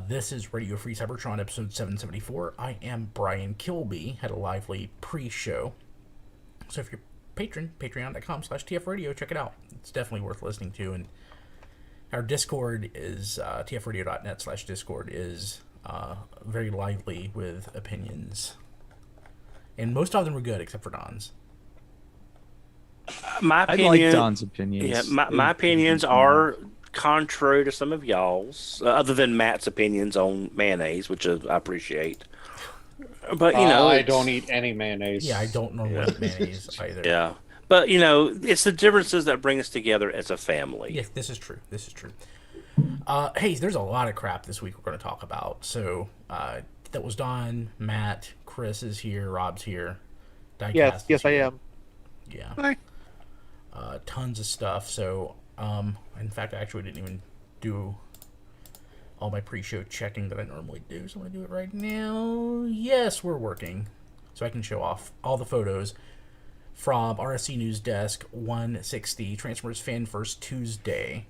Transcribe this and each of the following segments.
This is Radio Free Cybertron episode 774. I am Brian Kilby. Had a lively pre-show. So if you're a patron, patreon.com/tfradio, check it out. It's definitely worth listening to. And our Discord is tfradio.net/discord is very lively with opinions. And most of them are good, except for Don's. My I opinion, like Don's opinions. Yeah, my opinions are contrary to some of y'all's, other than Matt's opinions on mayonnaise, which I appreciate. But I don't eat any mayonnaise. Yeah, I don't normally eat mayonnaise either. Yeah, but it's the differences that bring us together as a family. Yeah, this is true. Hey, there's a lot of crap this week we're going to talk about. So that was Don, Matt, Chris is here, Rob's here. Yes, I am. Yeah. Hi. Tons of stuff. So, in fact, I actually didn't even do all my pre-show checking that I normally do. So I'm going to do it right now. Yes, we're working. So I can show off all the photos from RSC News Desk 160, Transformers Fan First Tuesday.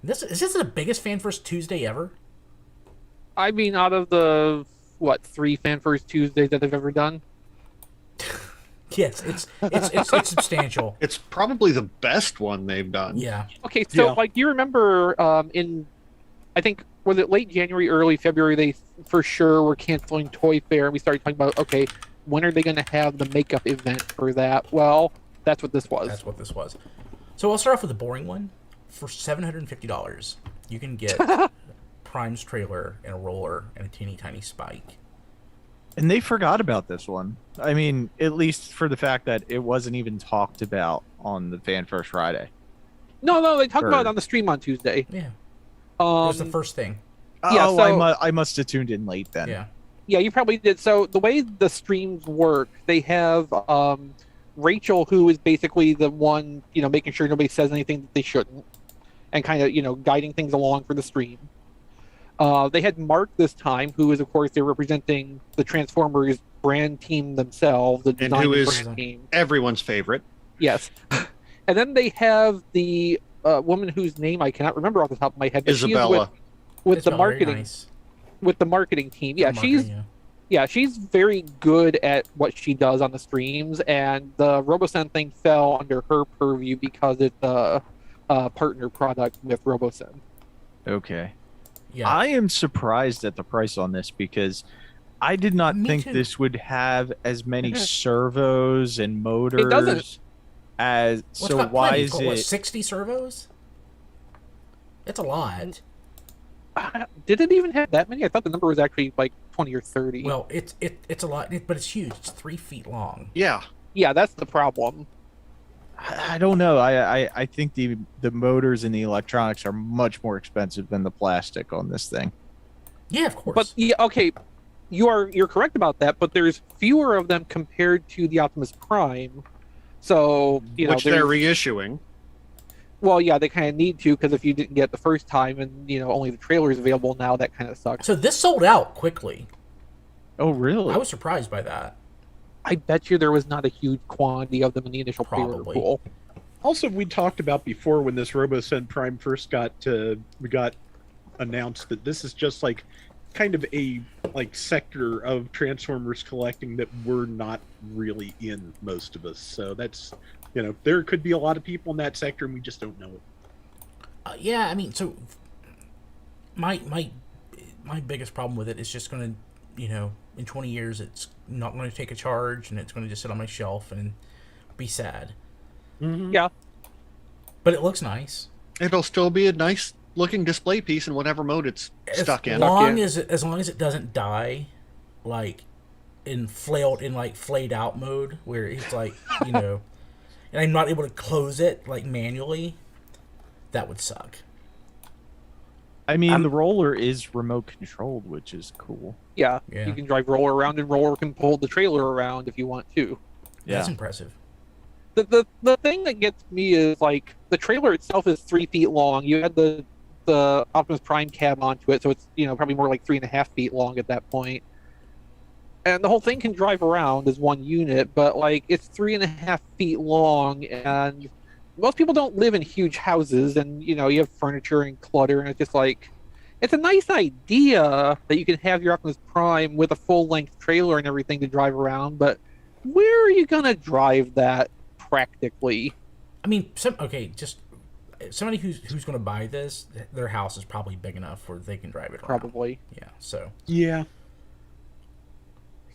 Is this the biggest Fan First Tuesday ever? I mean, out of the, 3 Fan First Tuesdays that I've ever done? Yes, it's substantial. It's probably the best one they've done. Yeah. Okay, so, do you remember I think, was it late January, early February, they for sure were canceling Toy Fair, and we started talking about, okay, when are they going to have the makeup event for that? Well, that's what this was. So I'll start off with the boring one. For $750, you can get Prime's trailer and a roller and a teeny tiny spike. And they forgot about this one. I mean, at least for the fact that it wasn't even talked about on the Fan First Friday. No, they talked about it on the stream on Tuesday. Yeah. It was the first thing. I must have tuned in late then. Yeah. Yeah, you probably did. So the way the streams work, they have Rachel, who is basically the one, making sure nobody says anything that they shouldn't, and kind of, guiding things along for the stream. They had Mark this time, who is, of course, they're representing the Transformers brand team themselves, the And design who and is brand team. everyone's favorite. Yes. And then they have the woman whose name I cannot remember off the top of my head. But Isabella. She is with the Isabella, very marketing, nice. with the marketing team. Yeah, Marketing, she's very good at what she does on the streams, and the Robosen thing fell under her purview because it's a partner product with Robosen. Okay. Yeah. I am surprised at the price on this because I did not think too. this would have as many servos and motors. It doesn't. Why is it 60 servos? It's a lot. Did it even have that many? I thought the number was actually like 20 or 30. Well, it's a lot, but it's huge. It's 3 feet long. Yeah. Yeah, that's the problem. I don't know. I think the motors and the electronics are much more expensive than the plastic on this thing. Yeah, of course. But yeah, okay, you're correct about that. But there's fewer of them compared to the Optimus Prime. So which they're reissuing. Well, yeah, they kind of need to, because if you didn't get the first time and only the trailer is available now, that kind of sucks. So this sold out quickly. Oh, really? I was surprised by that. I bet you there was not a huge quantity of them in the initial pre-order pool. Also, we talked about before when this Robosen Prime first got announced that this is just like kind of a sector of Transformers collecting that we're not really in, most of us. So that's there could be a lot of people in that sector and we just don't know it. Yeah, I mean, so my biggest problem with it is just going to, in 20 years, it's not going to take a charge and it's going to just sit on my shelf and be sad. Mm-hmm. Yeah. But it looks nice. It'll still be a nice looking display piece in whatever mode it's stuck in. As long as it doesn't die, flayed out mode, where it's and I'm not able to close it manually, that would suck. I mean, the roller is remote controlled, which is cool. Yeah, Yeah. you can drive Roller around, and Roller can pull the trailer around if you want to. Yeah. That's impressive. The thing that gets me is the trailer itself is 3 feet long. You add the Optimus Prime cab onto it, so it's probably more like 3.5 feet long at that point. And the whole thing can drive around as one unit, but it's 3.5 feet long, and most people don't live in huge houses, and you have furniture and clutter, and it's just it's a nice idea that you can have your Optimus Prime with a full-length trailer and everything to drive around, but where are you gonna drive that practically? I mean, just somebody who's going to buy this, their house is probably big enough where they can drive it around. Probably. Yeah. So. Yeah.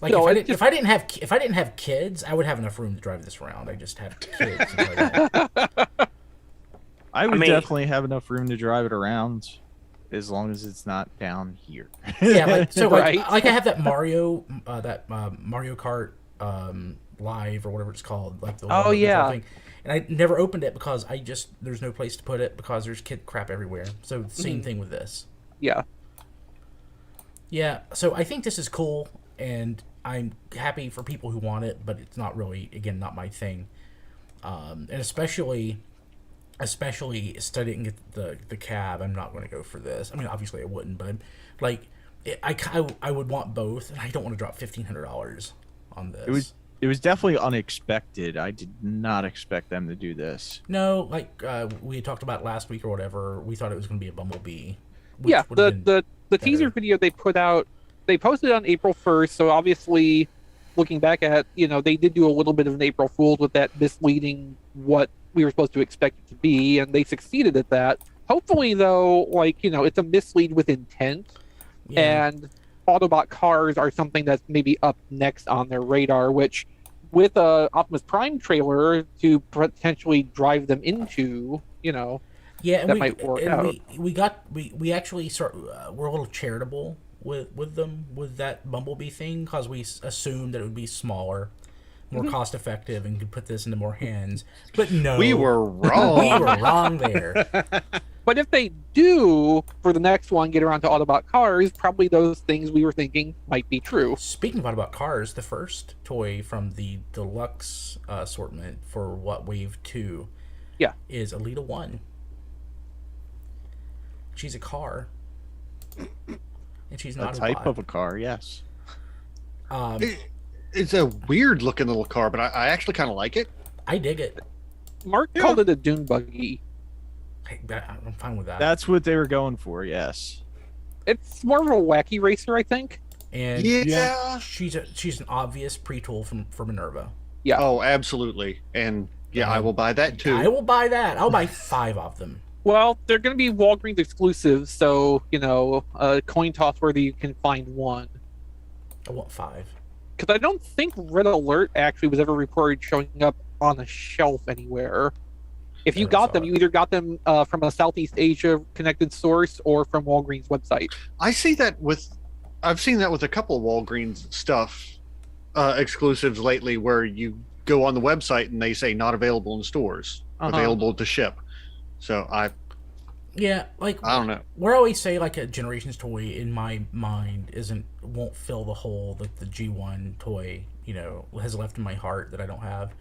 Like No, if I didn't have kids, I would have enough room to drive this around. I just have kids. I would mean- definitely have enough room to drive it around, as long as it's not down here. Yeah, Right. like I have that Mario Kart Live or whatever it's called, like the Oh, the yeah. thing. And I never opened it because there's no place to put it because there's kid crap everywhere. So same thing with this. Yeah. Yeah, so I think this is cool, and I'm happy for people who want it, but it's not really, again, not my thing. And especially studying the cab, I'm not going to go for this. I mean, obviously I wouldn't, but I would want both, and I don't want to drop $1,500 on this. It was definitely unexpected. I did not expect them to do this. No, like we had talked about last week or whatever, we thought it was going to be a Bumblebee. which Yeah, would have been the teaser better. video they put out, they posted it on April 1st, so obviously looking back at, they did do a little bit of an April Fool's with that misleading what we were supposed to expect it to be, and they succeeded at that. Hopefully, though, it's a mislead with intent, Yeah. and Autobot cars are something that's maybe up next on their radar, which with a Optimus Prime trailer to potentially drive them into, Yeah, and that might work out. We actually we're a little charitable with them with that Bumblebee thing because we assumed that it would be smaller, more cost effective, and could put this into more hands. But no, We were wrong. we were wrong there. But if they do, for the next one, get around to Autobot cars, probably those things we were thinking might be true. Speaking of Autobot cars, the first toy from the deluxe assortment for Wave 2 is Alita 1. She's a car. And she's A not type bot. of a car, yes. It's a weird looking little car, but I actually kind of like it. I dig it. Mark called it a dune buggy. I'm fine with that. That's what they were going for, yes. It's more of a wacky racer, I think. And Yeah. she's an obvious pre-tool for Minerva. Yeah. Oh, absolutely. And yeah, I will buy that too. I will buy that. I'll buy 5 of them. Well, they're going to be Walgreens exclusives, so, coin toss whether you can find one. I want 5. Because I don't think Red Alert actually was ever reported showing up on a shelf anywhere. If you Never got saw them, it. you either got them from a Southeast Asia connected source or from Walgreens website. I've seen that with a couple of Walgreens stuff exclusives lately, where you go on the website and they say not available in stores, available to ship. So I don't know. Where I always say like a Generations toy in my mind won't fill the hole that the G1 toy has left in my heart that I don't have.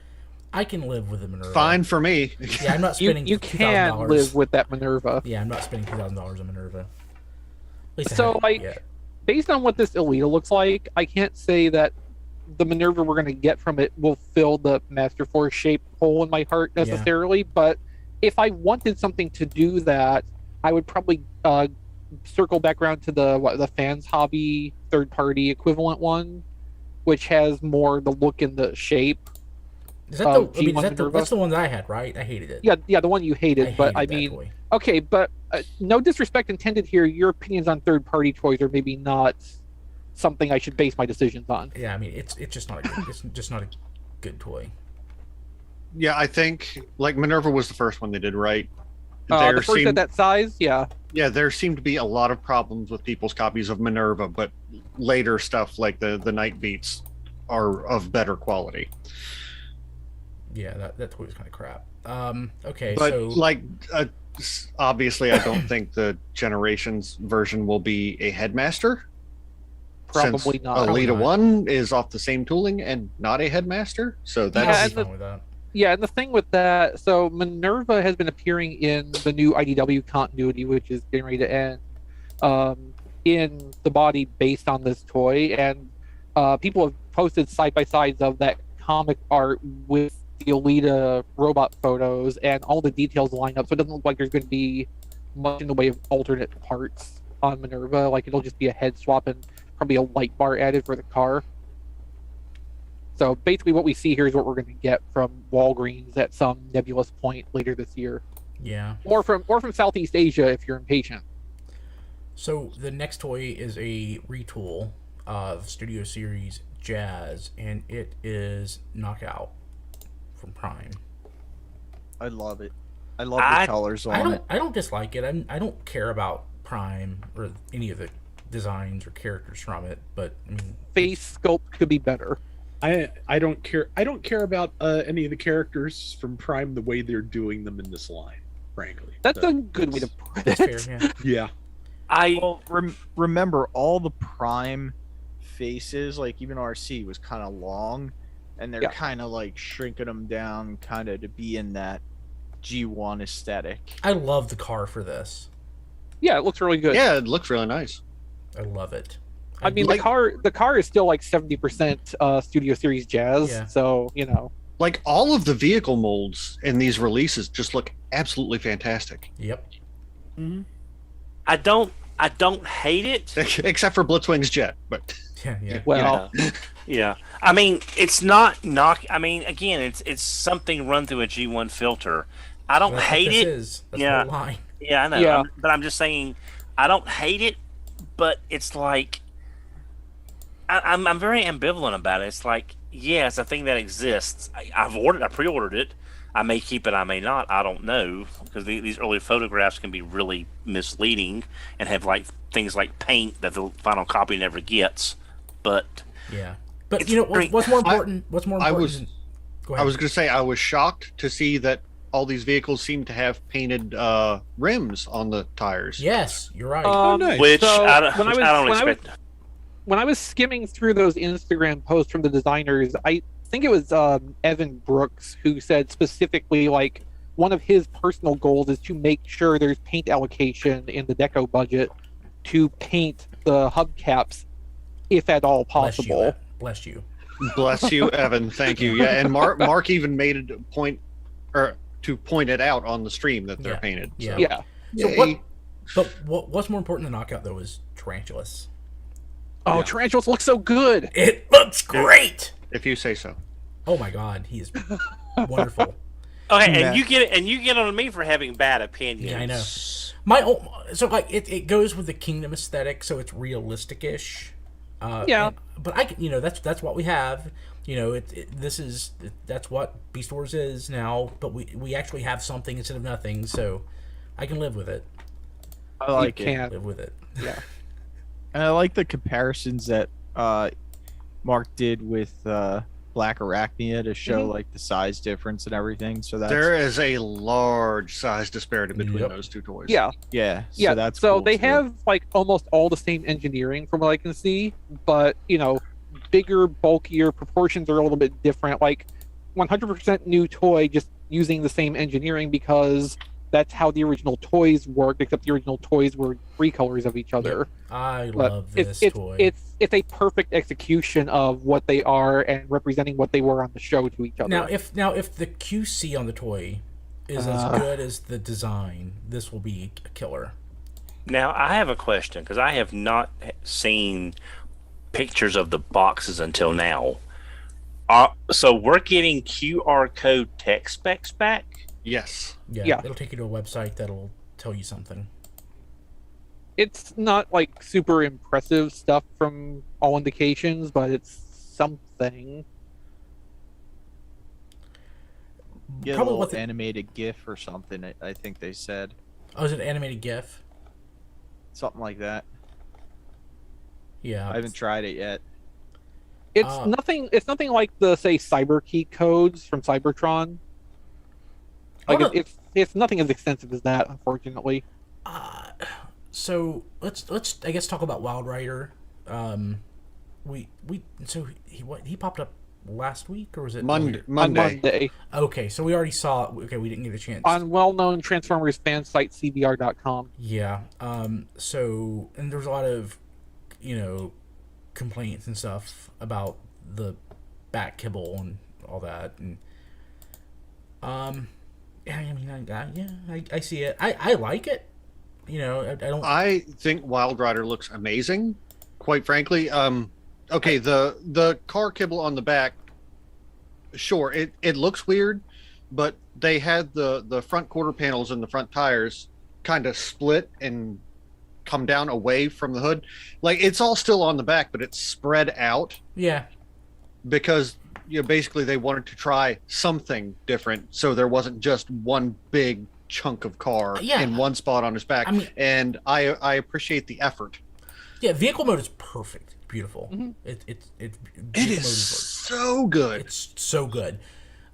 I can live with the Minerva. Fine for me. Yeah, I'm not spending You can $2,000. live with that Minerva. Yeah, I'm not spending $2,000 on Minerva. At least I So, haven't like, yet. Based on what this Alita looks like, I can't say that the Minerva we're going to get from it will fill the Master Force shaped hole in my heart necessarily, but if I wanted something to do that, I would probably circle back around to the Fans Hobby third-party equivalent one, which has more the look and the shape. Is that G1 Minerva? that's the one that I had, right? I hated it. Yeah, the one you hated, but I hated that mean, toy. okay, but no disrespect intended here. Your opinions on third-party toys are maybe not something I should base my decisions on. Yeah, I mean, it's just not it's just not a good toy. Yeah, I think like Minerva was the first one they did, right? The first at that size, yeah. Yeah, there seemed to be a lot of problems with people's copies of Minerva, but later stuff like the Night Beats are of better quality. Yeah, that toy was kind of crap. Okay, But so obviously, I don't think the Generations version will be a Headmaster. Probably since not. Probably Alita not. 1 is off the same tooling and not a Headmaster, so I'll that's be fine with that. Yeah, and the thing with that, so Minerva has been appearing in the new IDW continuity, which is getting ready to end, in the body based on this toy, and people have posted side-by-sides of that comic art with the Alita robot photos, and all the details line up, so it doesn't look like there's going to be much in the way of alternate parts. on Minerva. Like it'll just be a head swap and probably a light bar added for the car. So basically, what we see here is what we're going to get from Walgreens at some nebulous point later this year, Yeah. or from Southeast Asia if you're impatient. So the next toy is a retool of Studio Series Jazz, and it is Knockout from Prime. I love it. I love the colors on it. I don't dislike it. I don't care about Prime or any of the designs or characters from it, but I mean, Face sculpt could be better. I don't care. I don't care about any of the characters from Prime the way they're doing them in this line. Frankly, That's a good way to put it. that's fair. Yeah. yeah. Well, remember all the Prime faces, like even RC was kind of long, and they're Yeah. kind of like shrinking them down, kind of to be in that G1 aesthetic. I love the car for this. Yeah, it looks really good. Yeah, it looks really nice. I love it. I mean, like, the car is still like 70% Studio Series Jazz. Yeah. So you know, Like all of the vehicle molds in these releases just look absolutely fantastic. Yep. I don't hate it. Except for Blitzwing's jet, but Yeah. well, Yeah. I mean, it's not I mean, again, it's something run through a G1 filter. I don't That's what hate this it. is. That's Yeah. the whole line. Yeah, I know. Yeah. But I'm just saying, I don't hate it, but it's like I'm very ambivalent about it. It's like, yeah, it's a thing that exists. I pre-ordered it. I may keep it, I may not. I don't know, because these early photographs can be really misleading and have like things like paint that the final copy never gets. But Yeah. But It's you know great. what's more important? What's more I important? was- than- Go I ahead. was going to say I was shocked to see that all these vehicles seem to have painted rims on the tires. Yes, you're right. nice. which so I don't, when which I was- I don't when I was- expect. when I was skimming through those Instagram posts from the designers, I think it was Evan Brooks who said specifically, like, one of his personal goals is to make sure there's paint allocation in the deco budget to paint the hubcaps, if at all possible. Bless you. Bless you, Evan. Thank you. Yeah, and Mark even made it a point or to point it out on the stream that they're Yeah. painted. Yeah. So, Yeah. So yay. what's more important than Knockout though is Tarantulas. Oh, Yeah. Tarantulas look so good. It looks great. If you say so. Oh my God, he is wonderful. Okay, Yeah. and you get on me for having bad opinions. Yeah, I know. So like it goes with the Kingdom aesthetic, so it's realistic-ish. Yeah. But that's what we have. You know, that's what Beast Wars is now. But we actually have something instead of nothing, so I can live with it. I like you it. can't. Live with it. Yeah. And I like the comparisons that Mark did with Black Arachnia to show like the size difference and everything. So that's There is a large size disparity between Yep. those two toys. Yeah. yeah. Yeah. So that's so cool, they too. have like almost all the same engineering from what I can see, but bigger, bulkier, proportions are a little bit different. Like 100% new toy, just using the same engineering because that's how the original toys worked, except the original toys were recolors of each other. I But love this it's toy. it's a perfect execution of what they are and representing what they were on the show to each other. Now if the QC on the toy is as good as the design, this will be a killer. Now I have a question because I have not seen pictures of the boxes until now. So we're getting QR code tech specs back. Yes. Yeah. It'll take you to a website that'll tell you something. It's not like super impressive stuff from all indications, but it's something. Get a Probably little what the- animated GIF or something. I think they said Oh, is it an animated GIF? something like that. Yeah. I haven't tried it yet. It's nothing. It's nothing like the say cyber key codes from Cybertron. Like Oh, no. it's nothing as extensive as that, unfortunately. So let's I guess talk about Wild Rider. He popped up last week or was it Monday. On Monday Okay, so we already saw it. Okay, we didn't get a chance. on well-known Transformers fan site CBR.com. Yeah. So and there's a lot of complaints and stuff about the back kibble and all that and yeah, I mean I see it. I like it. You know, I don't. I think Wild Rider looks amazing, quite frankly. Okay, the car kibble on the back, sure, it looks weird, but they had the front quarter panels and the front tires kind of split and come down away from the hood. Like, it's all still on the back, but it's spread out Yeah. because basically they wanted to try something different, so there wasn't just one big chunk of car in one spot on his back. I mean, and I appreciate the effort. Yeah, vehicle mode is perfect. It's beautiful. Mm-hmm. It is so good. It's so good.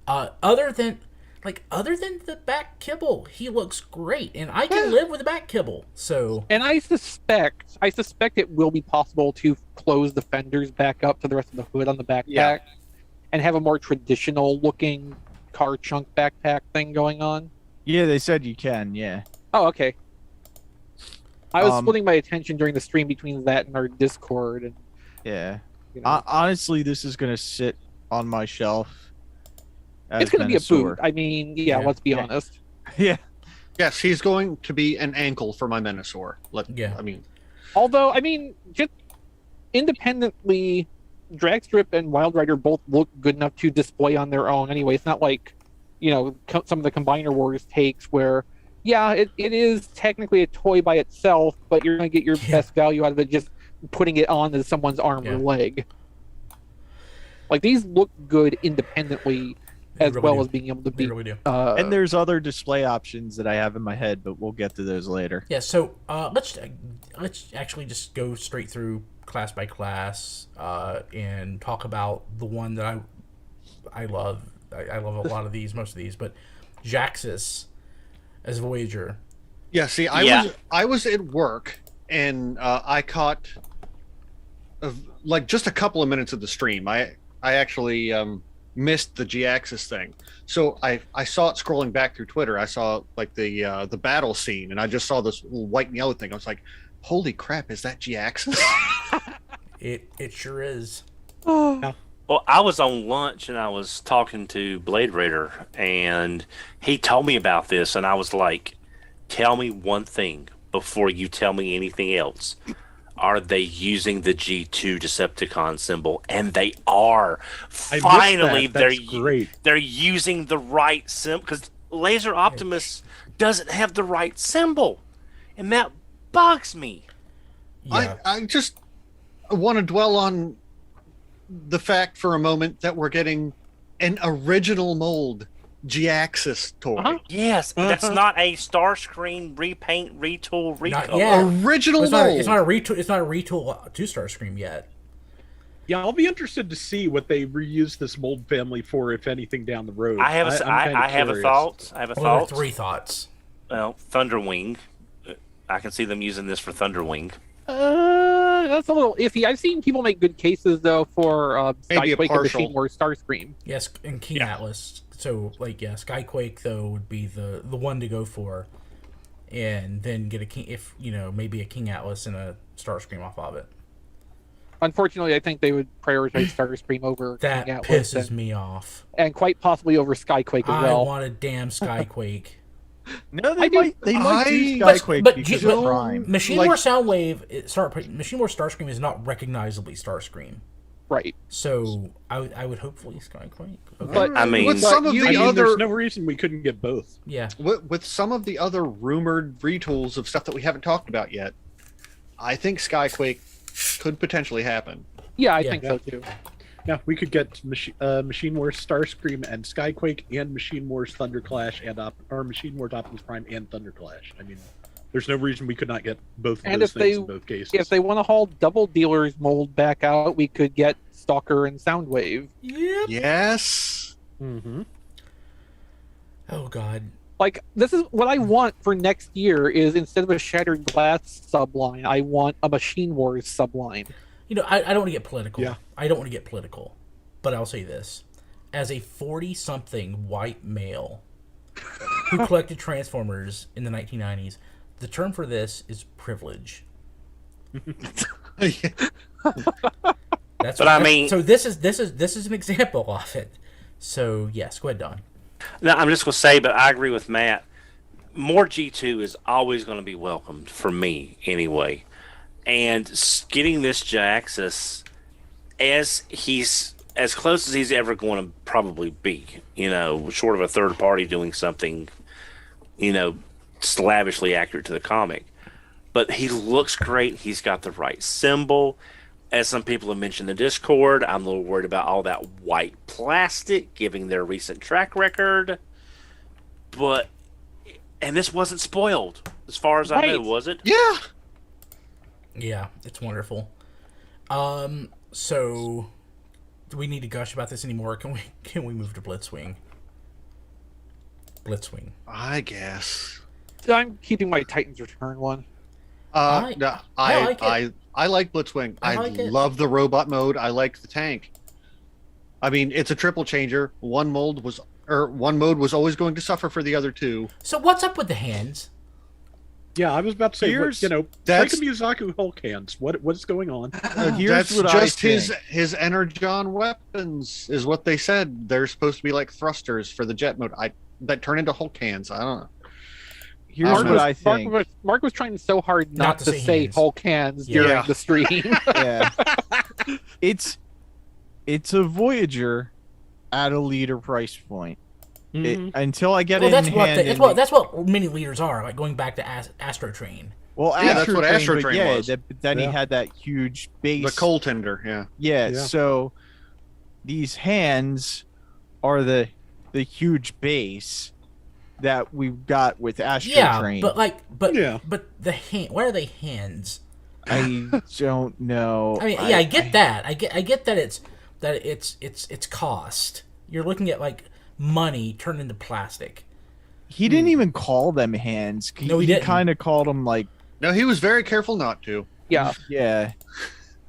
Other than the back kibble, he looks great, and I can live with the back kibble. So, and I suspect it will be possible to close the fenders back up to the rest of the hood on the backpack, and have a more traditional looking car chunk backpack thing going on. Yeah, they said you can. Yeah. Oh, okay. I was splitting my attention during the stream between that and our Discord, and yeah. you know, Honestly, this is gonna sit on my shelf. it's going to be a Menasor. boot. I mean, yeah, let's be honest. Yeah. Yes, he's going to be an ankle for my Menasor. I mean, Although, I mean, just independently, Dragstrip and Wild Rider both look good enough to display on their own. Anyway, it's not like, some of the Combiner Wars takes where, it is technically a toy by itself, but you're going to get your best value out of it just putting it on to someone's arm or leg. Like, these look good independently, as really well do. as being able to be. They really do. And there's other display options that I have in my head, but we'll get to those later. Yeah, so let's actually just go straight through class by class and talk about the one that I love. I love a lot of these, most of these, but Jhiaxus as Voyager. Yeah, see, I was at work and I caught just a couple of minutes of the stream. I actually missed the Jhiaxus thing, so I saw it scrolling back through Twitter. I saw the battle scene, and I just saw this little white and yellow thing. I was like, "Holy crap! Is that Jhiaxus?" It sure is. Well, I was on lunch and I was talking to Blade Raider, and he told me about this, and I was like, "Tell me one thing before you tell me anything else. Are they using the G2 Decepticon symbol?" And they are. Finally, they're using the right symbol, because Laser Optimus doesn't have the right symbol, and that bugs me. Yeah. I just want to dwell on the fact for a moment that we're getting an original mold Jhiaxus toy. Yes, that's not a Starscream repaint, retool, recolor. Original mold. It's not a retool. It's not a retool to Starscream yet. Yeah, I'll be interested to see what they reuse this mold family for, if anything, down the road. I have a thought. I have a thought. Three thoughts. Well, Thunderwing. I can see them using this for Thunderwing. That's a little iffy. I've seen people make good cases though for Maybe a Skyquake and partial. Machine Wars Starscream. Yes, and King Atlas. So Skyquake though would be the one to go for, and then get a King, if maybe a King Atlas and a Starscream off of it. Unfortunately, I think they would prioritize Starscream over That King Atlas pisses me off. and quite possibly over Skyquake as I well. want a damn Skyquake. No, they might do But- Skyquake but because but of Prime. Machine War Soundwave, Machine War Starscream is not recognizably Starscream. Right. So I would hopefully Skyquake. Okay. But I mean, with some of the other, there's no reason we couldn't get both. Yeah. with some of the other rumored retools of stuff that we haven't talked about yet, I think Skyquake could potentially happen. Yeah, I think so too. Yeah, we could get Machine Wars Starscream and Skyquake, and Machine Wars Thunderclash, or Machine Wars Optimus Prime and Thunderclash. I mean, there's no reason we could not get both of And those if things in both cases. If they want to haul Double Dealer's mold back out, we could get Stalker and Soundwave. Yep. Yes. Mm-hmm. Oh God. Like, this is what I want for next year is instead of a Shattered Glass subline, I want a Machine Wars subline. I don't want to get political. Yeah. I don't want to get political. But I'll say this. As a 40-something white male who collected Transformers in the 1990s, the term for this is privilege. So this is an example of it. So yes, go ahead, Don. No, I'm just going to say, but I agree with Matt. more G2 is always going to be welcomed for me anyway. And getting this Jhiaxus as he's as close as he's ever going to probably be, short of a third party doing something, slavishly accurate to the comic. But he looks great. He's got the right symbol. As some people have mentioned in the Discord, I'm a little worried about all that white plastic, giving their recent track record. And this wasn't spoiled, as far as I know, was it? Yeah. Yeah, it's wonderful. So do we need to gush about this anymore? Can we move to Blitzwing? Blitzwing. I guess. I'm keeping my Titans Return one. No, I like it. I like Blitzwing. I I like it. love the robot mode. I like the tank. I mean, it's a triple changer. One mode was always going to suffer for the other two. So what's up with the hands? Yeah, I was about to say, Here's- that's Miyazaku Hulk hands. What's going on? Here's That's what just I his think. energon weapons is what they said. They're supposed to be like thrusters for the jet mode. that turn into Hulk hands. I don't know. Here's Mark what I think. Mark was trying so hard not to say hands. Hulk hands Yeah. during the stream. Yeah. It's a Voyager at a leader price point. Until I get Well, it that's in what hand. that's what mini leaders are, like going back to Astro Train. Well, Yeah, that's what Astro but Train yeah, was. but then he Yeah. had that huge base. The coal tender, yeah. Yeah, Yeah. so these hands are the huge base that we've got with Astro Yeah, Train. but Yeah. the hand. Why are they hands? I don't know. I mean, yeah, I get that. I get that it's cost. You're looking at like money turned into plastic. He didn't even call them hands. No, he didn't. Kind of called them like, No, he was very careful not to. Yeah. yeah,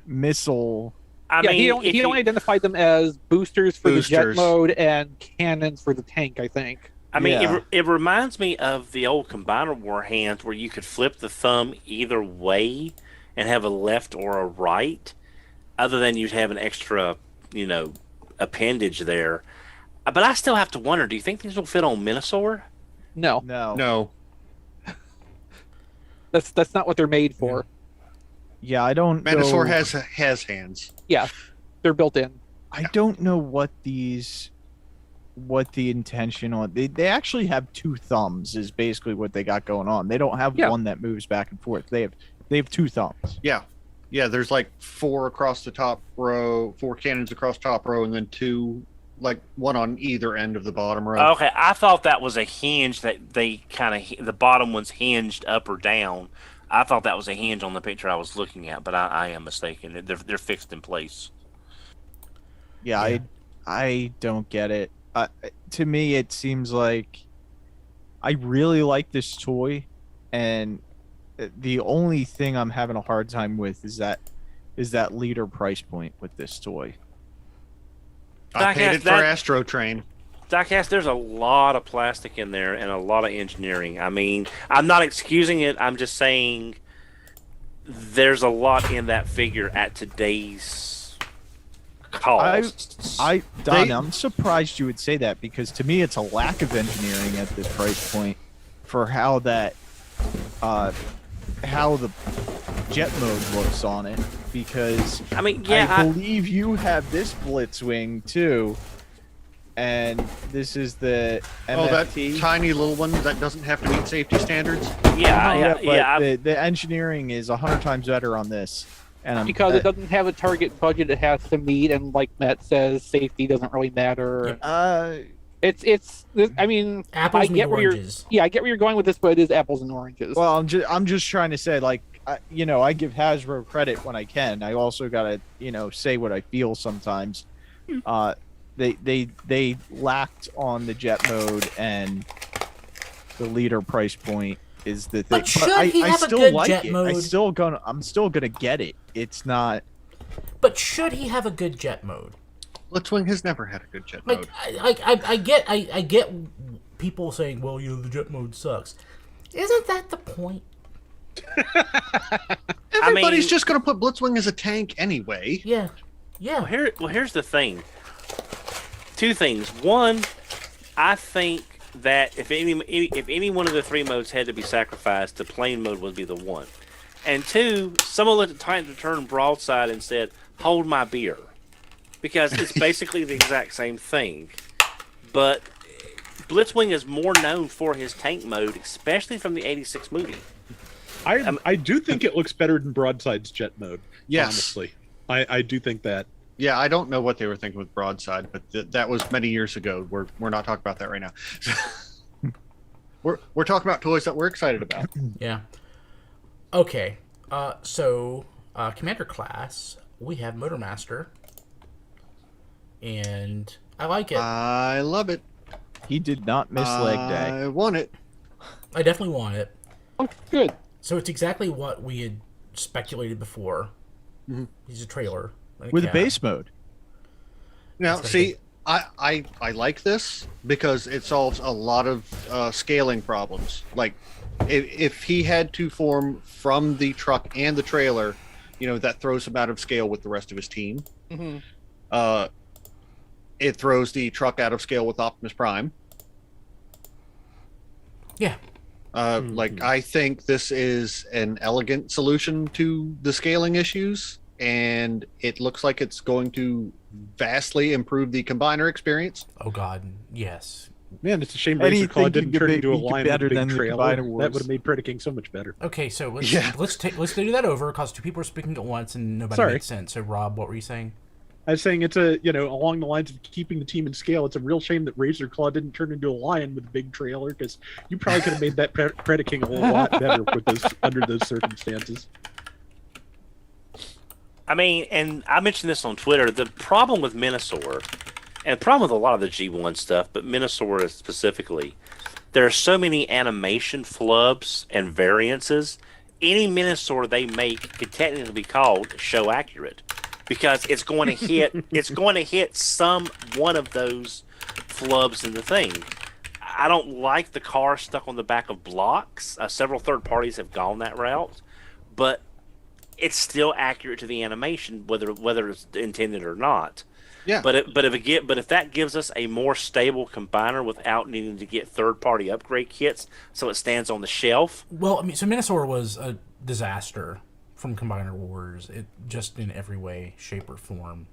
missile. I Yeah, mean, he don't identify them as boosters for the jet Boosters. mode and cannons for the tank, I think. Yeah. it reminds me of the old Combiner War hands where you could flip the thumb either way and have a left or a right, other than you'd have an extra, appendage there. But I still have to wonder, do you think these will fit on Menasor? No, No. No. that's not what they're made for. Yeah, I don't Menasor know. has hands. Yeah, they're built in. I don't know what the intention on. They actually have two thumbs is basically what they got going on. They don't have one that moves back and forth. They have two thumbs. Yeah. Yeah, there's like 4 across the top row, 4 cannons across top row, and then 2, like one on either end of the bottom row. Okay, I thought that was a hinge that they the bottom one's hinged up or down. I thought that was a hinge on the picture I was looking at, but I am mistaken. They're fixed in place. Yeah, I don't get it. To me, it seems like I really like this toy, and the only thing I'm having a hard time with is that leader price point with this toy. I paid it for Astro Train. Diacast, there's a lot of plastic in there and a lot of engineering. I mean, I'm not excusing it. I'm just saying there's a lot in that figure at today's costs. Don, I'm surprised you would say that, because to me it's a lack of engineering at this price point for how the jet mode looks on it. Because I mean, yeah, I believe you have this Blitzwing too, and this is the MFT. Oh, that tiny little one that doesn't have to meet safety standards? But the engineering is 100 times better on this. And Because it doesn't have a target budget it has to meet, and like Matt says, safety doesn't really matter. It's. I mean, Apples I get meet where oranges. I get where you're going with this, but it is apples and oranges. Well, I'm just trying to say, like, I give Hasbro credit when I can. I also gotta, say what I feel sometimes. They lacked on the jet mode, and the leader price point is the thing. But should he have a still good like jet it. mode? I'm still gonna get it. It's not. But should he have a good jet mode? Blitzwing has never had a good jet Like, mode. I get people saying, well, the jet mode sucks. Isn't that the point? Everybody's just going to put Blitzwing as a tank anyway. Yeah. Well, here's the thing. Two things. One, I think that if any one of the three modes had to be sacrificed, the plane mode would be the one. And two, someone looked at Titan to turn broadside and said, "Hold my beer," because it's basically the exact same thing. But Blitzwing is more known for his tank mode, especially from the '86 movie. I do think it looks better than Broadside's jet mode. Yes. Honestly, I do think that. Yeah, I don't know what they were thinking with Broadside, but that was many years ago. We're not talking about that right now. we're talking about toys that we're excited about. Yeah. Okay. So Commander class, we have Motormaster, and I like it. I love it. He did not miss leg day. I want it. I definitely want it. Oh, good. So it's exactly what we had speculated before. Mm-hmm. He's a trailer With a base mode. Now, see, I like this because it solves a lot of scaling problems. Like, if he had to form from the truck and the trailer, that throws him out of scale with the rest of his team. Mm-hmm. It throws the truck out of scale with Optimus Prime. Yeah. Like, I think this is an elegant solution to the scaling issues, and it looks like it's going to vastly improve the combiner experience. Oh God, yes. Man, it's a shame Razor Claw didn't turn into a line with a big trailer. That Wars. would have made Predaking so much better. Okay, so let's do that over because two people are speaking at once and nobody Sorry. makes sense. So Rob, what were you saying? I was saying it's along the lines of keeping the team in scale. It's a real shame that Razor Claw didn't turn into a lion with a big trailer, because you probably could have made that Predaking a whole lot better under those circumstances. I mean, and I mentioned this on Twitter, the problem with Menasor, and the problem with a lot of the G1 stuff, but Menasor specifically, there are so many animation flubs and variances. Any Menasor they make could technically be called show accurate, because it's going to hit some one of those flubs in the thing. I don't like the car stuck on the back of blocks. Several third parties have gone that route, but it's still accurate to the animation, whether it's intended or not. Yeah. But if that gives us a more stable combiner without needing to get third party upgrade kits, so it stands on the shelf. Well, I mean, so Menasor was a disaster from Combiner Wars. It just in every way, shape, or form.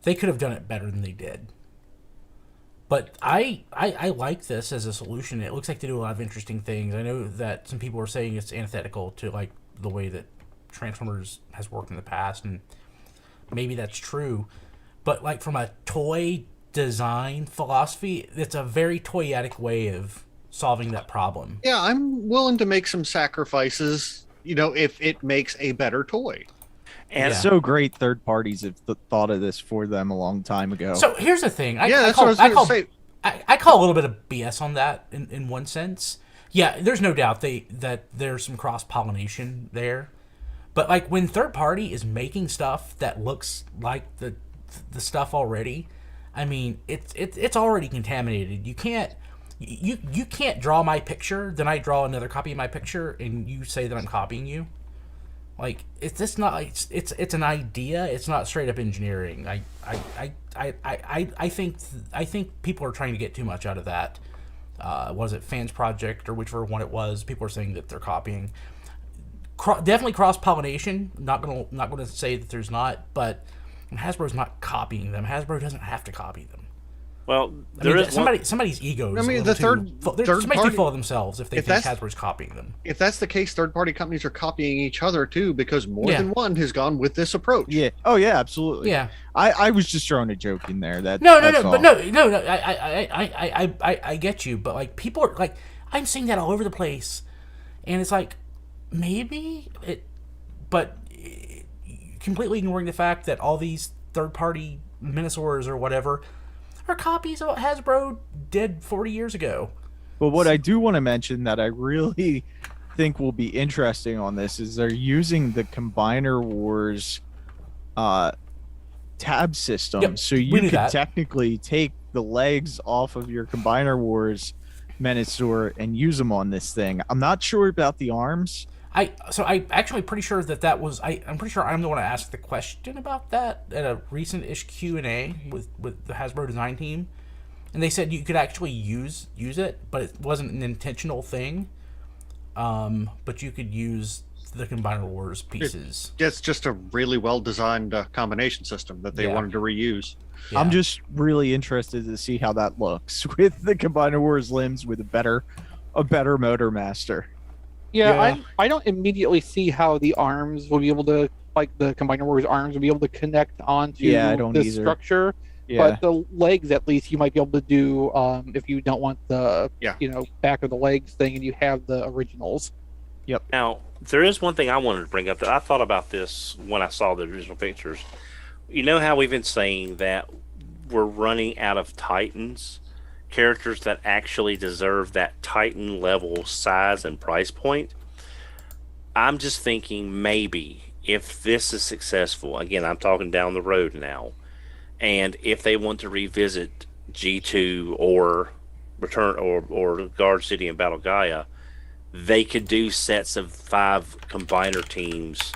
They could have done it better than they did. But I like this as a solution. It looks like they do a lot of interesting things. I know that some people are saying it's antithetical to like the way that Transformers has worked in the past, and maybe that's true. But like from a toy design philosophy, it's a very toyetic way of solving that problem. Yeah, I'm willing to make some sacrifices, if it makes a better toy. And It's so great third parties have thought of this for them a long time ago. So here's the thing. That's what I was going to say. I call a little bit of BS on that in one sense. Yeah, there's no doubt that there's some cross-pollination there. But like when third party is making stuff that looks like the stuff already, I mean, it's already contaminated. You can't draw my picture, then I draw another copy of my picture, and you say that I'm copying you. Like it's just not. It's an idea. It's not straight up engineering. I think people are trying to get too much out of that. Was it Fans Project or whichever one it was? People are saying that they're copying. Definitely cross pollination. Not gonna say that there's not, but Hasbro's not copying them. Hasbro doesn't have to copy them. well, Somebody's ego. I mean, somebody's too party- full of themselves if they if think that's- Hasbro's copying them. If that's the case, third-party companies are copying each other too, because more Yeah. than one has gone with this approach. Yeah. Oh yeah, absolutely. Yeah. I was just throwing a joke in there. That's No. all. But no. I get you. But like people are like, I'm seeing that all over the place, and it's like maybe it, but completely ignoring the fact that all these third-party Menasors or whatever are copies of what Hasbro did 40 years ago. But what I do want to mention that I really think will be interesting on this is they're using the Combiner Wars tab system. Yep, So we you knew could that. technically take the legs off of your Combiner Wars Menasor and use them on this thing. I'm not sure about the arms. I'm actually pretty sure that was I'm pretty sure I'm the one to ask the question about that at a recent-ish Q&A with the Hasbro design team, and they said you could actually use it, but it wasn't an intentional thing. But you could use the Combiner Wars pieces. It's just a really well designed combination system that they wanted to reuse. Yeah. I'm just really interested to see how that looks with the Combiner Wars limbs with a better Motormaster. Yeah, I don't immediately see how the arms will be able to, like the Combiner Wars arms will be able to connect onto this structure. Yeah. But the legs, at least, you might be able to do if you don't want the back of the legs thing, and you have the originals. Yep. Now, there is one thing I wanted to bring up that I thought about this when I saw the original pictures. You know how we've been saying that we're running out of Titans, characters that actually deserve that Titan level size and price point? I'm just thinking maybe if this is successful, again, I'm talking down the road now, and if they want to revisit G2 or Return or Guard City and Battle Gaia, they could do sets of 5 combiner teams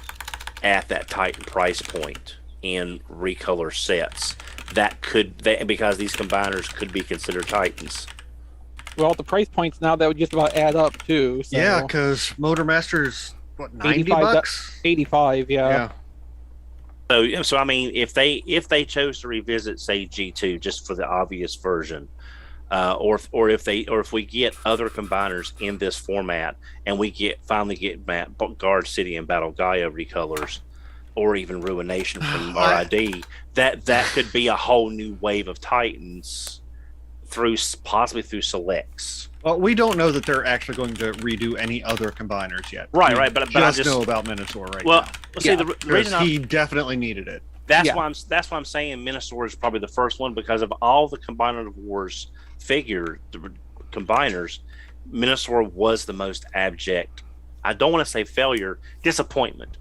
at that Titan price point in recolor sets. Because these combiners could be considered Titans. Well, the price points now that would just about add up too. So. Yeah, because Motormaster's what, $90? 85, yeah. So I mean, if they chose to revisit, say, G2 just for the obvious version, or if we get other combiners in this format, and we finally get Guard City and Battle Gaia recolors, or even Ruination from RID, that could be a whole new wave of Titans possibly through selects. Well, we don't know that they're actually going to redo any other combiners yet. Right. But I just know about Menasor now. Well, see, the reason he definitely needed it. That's why I'm saying Menasor is probably the first one, because of all the Combiner Wars combiners, Menasor was the most abject. I don't want to say failure, disappointment.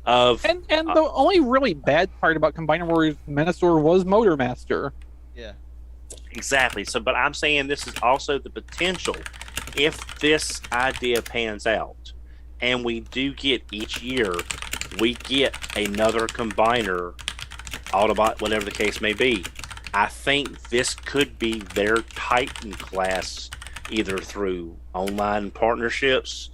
And the only really bad part about Combiner Wars Menasor was Motormaster. Yeah. Exactly. So, but I'm saying this is also the potential, if this idea pans out, and we do get each year, we get another combiner, Autobot, whatever the case may be. I think this could be their Titan class, either through online partnerships,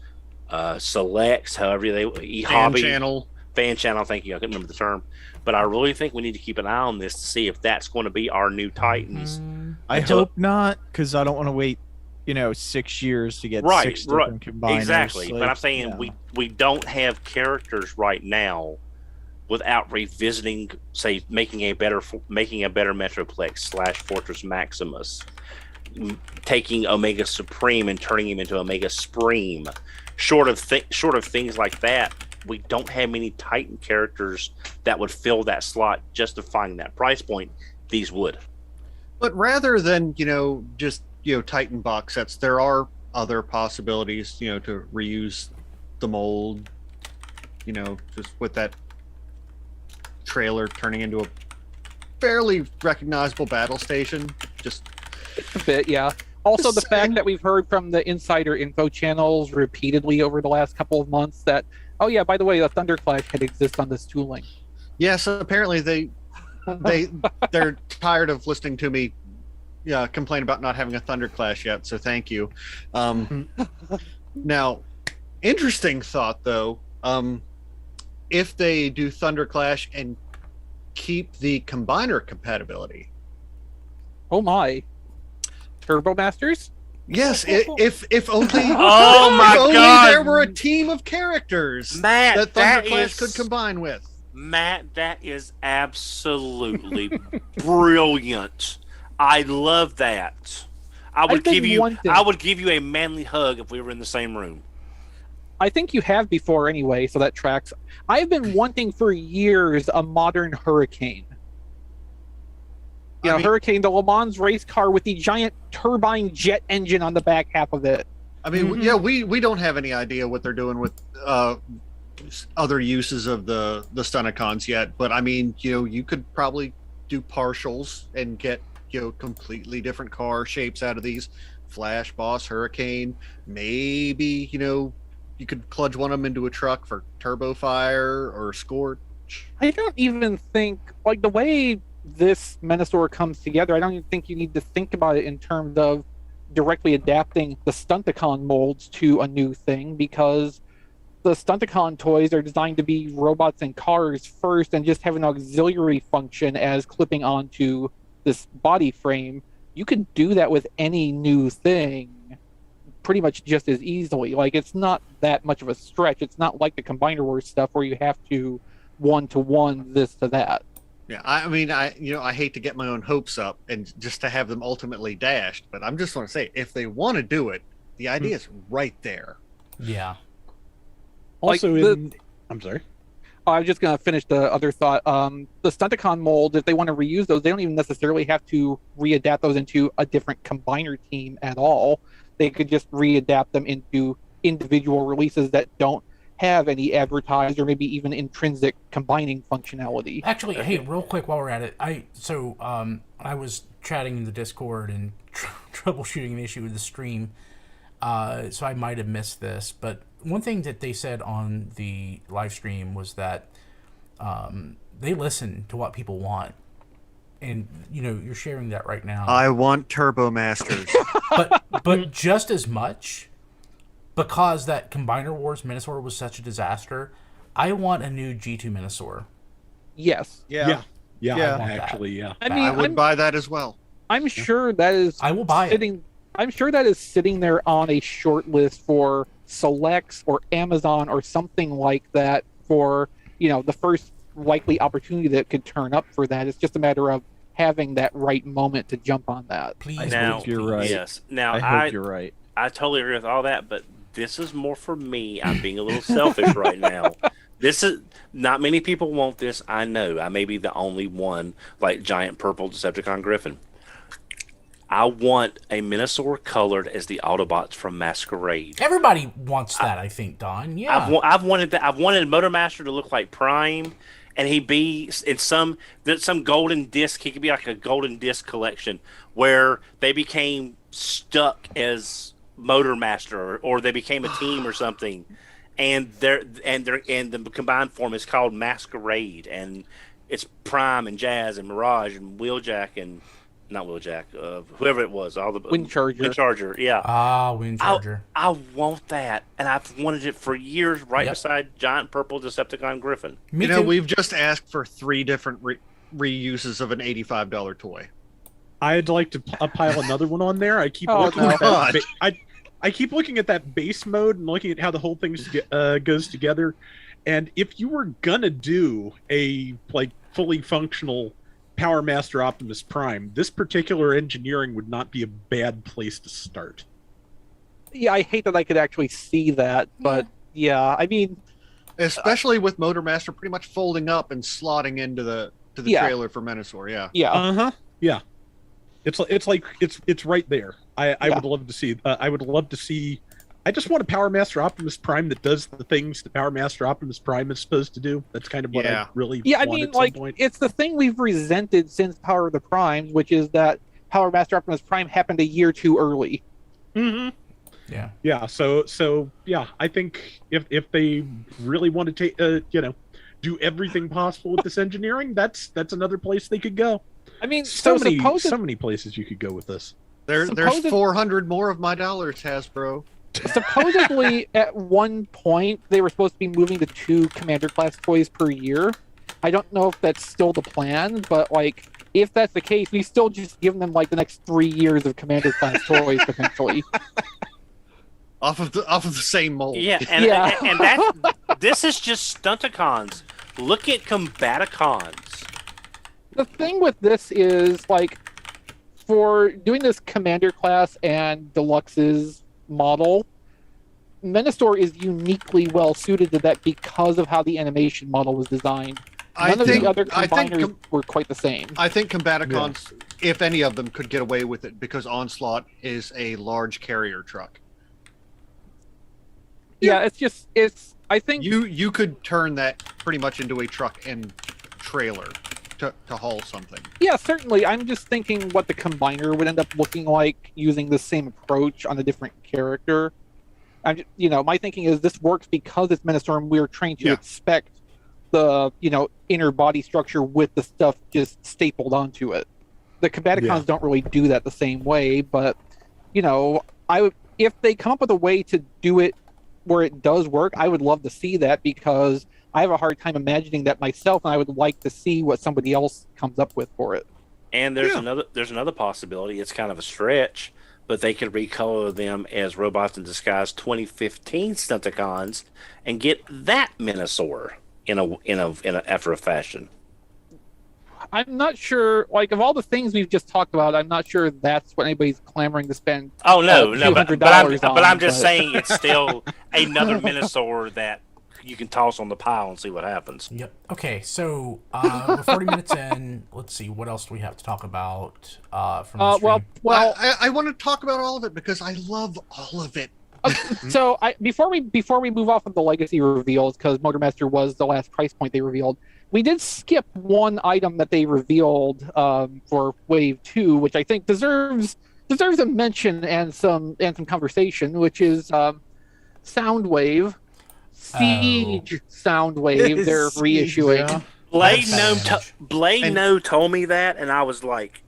selects, however they hobby fan channel. Thank you. I couldn't remember the term, but I really think we need to keep an eye on this to see if that's going to be our new Titans. I hope not, because I don't want to wait, 6 years to get 6 different combiners. Exactly. But I'm saying we don't have characters right now without revisiting, say, making a better Metroplex / Fortress Maximus, taking Omega Supreme and turning him into Omega Supreme. Short of things like that, we don't have many Titan characters that would fill that slot, justifying that price point. These would. But rather than, just, Titan box sets, there are other possibilities, to reuse the mold, just with that trailer turning into a fairly recognizable battle station. Just a bit, yeah. Also, the fact that we've heard from the insider info channels repeatedly over the last couple of months that, oh yeah, by the way, the Thunderclash had exist on this tooling. Yes, apparently they're tired of listening to me complain about not having a Thunderclash yet, so thank you. Now, interesting thought though, if they do Thunderclash and keep the combiner compatibility. Oh my. Turbo Masters? Yes, if only oh my God, there were a team of characters that Thunderclash could combine with. Matt, that is absolutely brilliant. I love that. I would give you a manly hug if we were in the same room. I think you have before anyway, so that tracks. I've been wanting for years a modern Hurricane. Hurricane, the Le Mans race car with the giant turbine jet engine on the back half of it. I mean, we don't have any idea what they're doing with other uses of the Stunticons yet, but I mean, you could probably do partials and get completely different car shapes out of these. Flash, Boss, Hurricane. Maybe you could kludge one of them into a truck for Turbo Fire or Scorch. I don't even think the way this Menasor comes together, I don't even think you need to think about it in terms of directly adapting the Stunticon molds to a new thing, because the Stunticon toys are designed to be robots and cars first and just have an auxiliary function as clipping onto this body frame. You can do that with any new thing pretty much just as easily. Like, it's not that much of a stretch. It's not like the Combiner Wars stuff where you have to one-to-one this to that. Yeah, I mean, I hate to get my own hopes up and just to have them ultimately dashed, but I'm just want to say, if they want to do it, the idea is right there. Yeah. Also, Like I'm sorry. I was just going to finish the other thought. The Stunticon molds, if they want to reuse those, they don't even necessarily have to readapt those into a different combiner team at all. They could just readapt them into individual releases that don't have any advertised or maybe even intrinsic combining functionality. Actually, hey, real quick while we're at it, I was chatting in the Discord and troubleshooting an issue with the stream, so I might have missed this. But one thing that they said on the live stream was that they listen to what people want, and you're sharing that right now. I want Turbo Masters. but just as much, because that Combiner Wars Menasor was such a disaster, I want a new G2 Menasor. Yes. Yeah. I want Actually, that. yeah. I mean, I would buy that as well. I'm sure that is I will buy it. I'm sure that is sitting there on a short list for Selects or Amazon or something like that for, the first likely opportunity that could turn up for that. It's just a matter of having that right moment to jump on that. Please, Now, hope you're right. Yes. Now, I hope you're right. I totally agree with all that, but this is more for me. I'm being a little selfish right now. This is not many people want this. I know. I may be the only one, like Giant Purple Decepticon Griffin. I want a Menasor colored as the Autobots from Masquerade. Everybody wants that, I think, Don. Yeah. I've wanted that. I've wanted Motormaster to look like Prime, and he be in some golden disc. He could be like a golden disc collection where they became stuck as Motormaster, or they became a team or something, and the combined form is called Masquerade, and it's Prime and Jazz and Mirage and Wheeljack and not Wheeljack, whoever it was, all the Windcharger, yeah. Windcharger. I want that, and I've wanted it for years, right beside Giant Purple Decepticon Griffin. Me too. We've just asked for 3 different reuses of an $85 toy. I'd like to pile another one on there. I keep looking at that. I keep looking at that base mode and looking at how the whole thing goes together. And if you were gonna do a fully functional Power Master Optimus Prime, this particular engineering would not be a bad place to start. Yeah, I hate that I could actually see that, but yeah, I mean, especially with Motormaster pretty much folding up and slotting into the trailer for Menasor. yeah. It's right there. I would love to see. I would love to see. I just want a Power Master Optimus Prime that does the things the Power Master Optimus Prime is supposed to do. That's kind of what I really I want mean, at some point. it's the thing we've resented since Power of the Primes, which is that Power Master Optimus Prime happened a year too early. Mm-hmm. Yeah. Yeah. So yeah, I think if they really want to take do everything possible with this engineering, that's another place they could go. I mean, so many places you could go with this. There's 400 more of my dollars, Hasbro. Supposedly, at one point, they were supposed to be moving to 2 Commander class toys per year. I don't know if that's still the plan, but if that's the case, we still just give them the next 3 years of Commander class toys potentially. Off of the same mold. Yeah, and this is just Stunticons. Look at Combaticons. The thing with this is for doing this Commander class and Deluxe's model, Menasor is uniquely well suited to that because of how the animation model was designed. None of the other combiners were quite the same. I think Combaticons, if any of them, could get away with it because Onslaught is a large carrier truck. Yeah, it's. I think you could turn that pretty much into a truck and trailer to haul something. Yeah, certainly. I'm just thinking what the combiner would end up looking like using the same approach on a different character. My thinking is this works because it's Menasor and we're trained to expect the inner body structure with the stuff just stapled onto it. The Combaticons don't really do that the same way, but I would, if they come up with a way to do it where it does work, I would love to see that, because I have a hard time imagining that myself, and I would like to see what somebody else comes up with for it. And there's another possibility. It's kind of a stretch, but they could recolor them as Robots in Disguise 2015 Stunticons and get that Menasor after a fashion. I'm not sure. Like, of all the things we've just talked about, I'm not sure that's what anybody's clamoring to spend. Oh no, but I'm just but... saying it's still another Menasor that you can toss on the pile and see what happens. Yep. Okay, so we're 40 minutes in. Let's see, what else do we have to talk about from the stream? Well, I want to talk about all of it because I love all of it. So before we move off of the legacy reveals, because Motormaster was the last price point they revealed, we did skip one item that they revealed for Wave 2, which I think deserves a mention and some conversation, which is Soundwave. Siege Soundwave, they're reissuing. Yeah. Blade told me that, and I was like,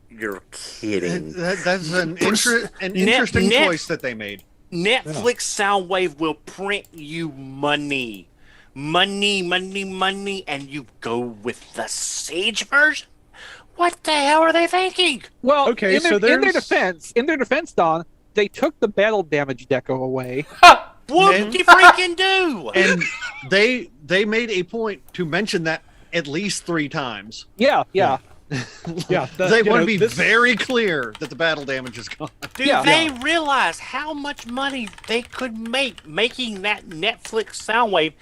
"You're kidding." That's an interesting choice that they made. Netflix Soundwave will print you money, and you go with the Siege version. What the hell are they thinking? Well, okay, in their defense, Don, they took the battle damage deco away. What did you freaking do? And they made a point to mention that at least 3 times. Yeah. They want to be very clear that the battle damage is gone. They realize how much money they could make making that Netflix Soundwave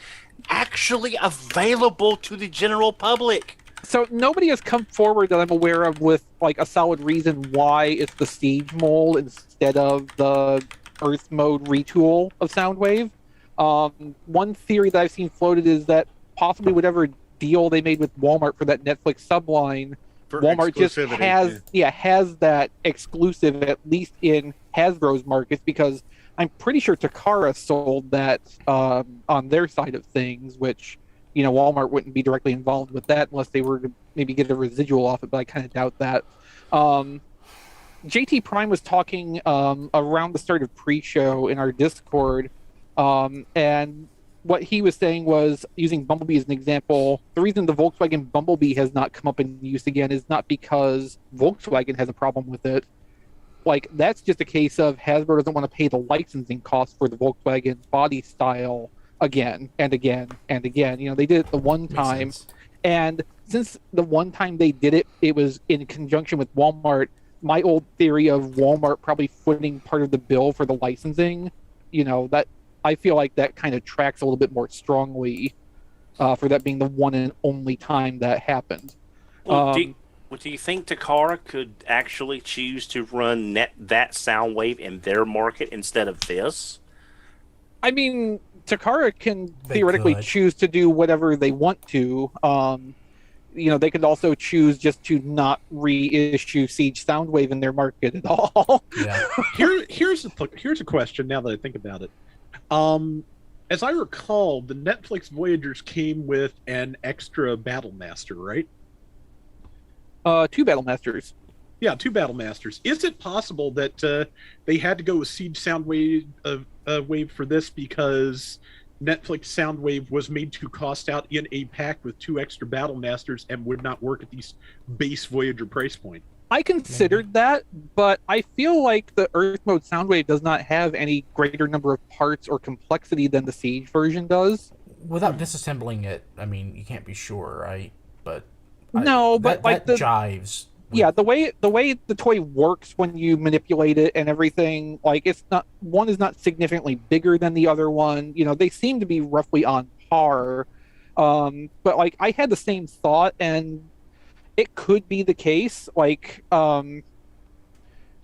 actually available to the general public? So nobody has come forward that I'm aware of with like a solid reason why it's the Siege mold instead of the Earth mode retool of Soundwave. One theory that I've seen floated is that possibly whatever deal they made with Walmart for that Netflix subline, Walmart just has that exclusive, at least in Hasbro's markets, because I'm pretty sure Takara sold that on their side of things, which Walmart wouldn't be directly involved with that unless they were to maybe get a residual off it, but I kind of doubt that. JT Prime was talking around the start of pre-show in our Discord, and what he was saying was, using Bumblebee as an example, the reason the Volkswagen Bumblebee has not come up in use again is not because Volkswagen has a problem with it. Like, that's just a case of Hasbro doesn't want to pay the licensing costs for the Volkswagen body style again and again and again. They did it the one time, and since the one time they did it, it was in conjunction with Walmart. My old theory of Walmart probably footing part of the bill for the licensing, that I feel like that kind of tracks a little bit more strongly for that being the one and only time that happened. Well, do you think Takara could actually choose to run that Soundwave in their market instead of this? I mean, Takara can theoretically choose to do whatever they want to. They could also choose just to not reissue Siege Soundwave in their market at all. Yeah. Here's a question now that I think about it. As I recall, the Netflix Voyagers came with an extra Battle Master, right? 2 Battle Masters. Yeah, 2 Battle Masters. Is it possible that they had to go with Siege Soundwave wave for this because Netflix Soundwave was made to cost out in a pack with 2 extra Battle Masters and would not work at the base Voyager price point? I considered that, but I feel like the Earth mode Soundwave does not have any greater number of parts or complexity than the Siege version does. Without disassembling it, I mean, you can't be sure, right? But that jives. Yeah, the way the toy works when you manipulate it and everything, like, it's not, one is not significantly bigger than the other one. They seem to be roughly on par. But like, I had the same thought, and it could be the case. Like,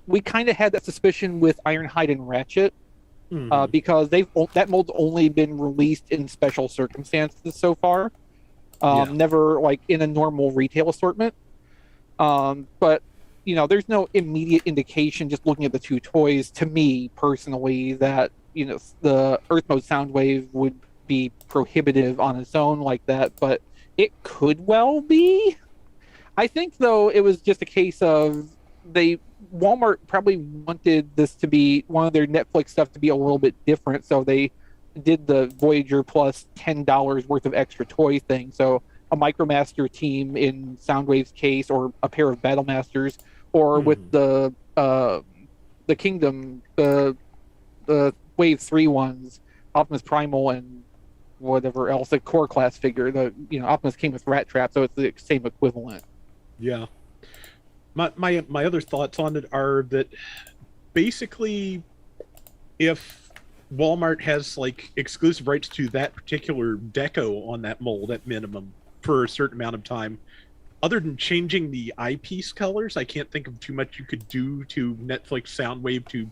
we kind of had that suspicion with Ironhide and Ratchet, because that mold's only been released in special circumstances so far. Never like in a normal retail assortment. But there's no immediate indication just looking at the 2 toys, to me personally, that the Earth mode Soundwave would be prohibitive on its own like that, but it could well be. I think, though, it was just a case of Walmart probably wanted this to be one of their Netflix stuff to be a little bit different, so they did the Voyager plus $10 worth of extra toy thing. So a Micromaster team in Soundwave's case, or a pair of Battlemasters, or with the Kingdom, the Wave 3 ones, Optimus Primal and whatever else, the core class figure. Optimus came with Rat Trap, so it's the same equivalent. Yeah. My other thoughts on it are that basically, if Walmart has like exclusive rights to that particular deco on that mold at minimum for a certain amount of time, other than changing the eyepiece colors, I can't think of too much you could do to Netflix Soundwave to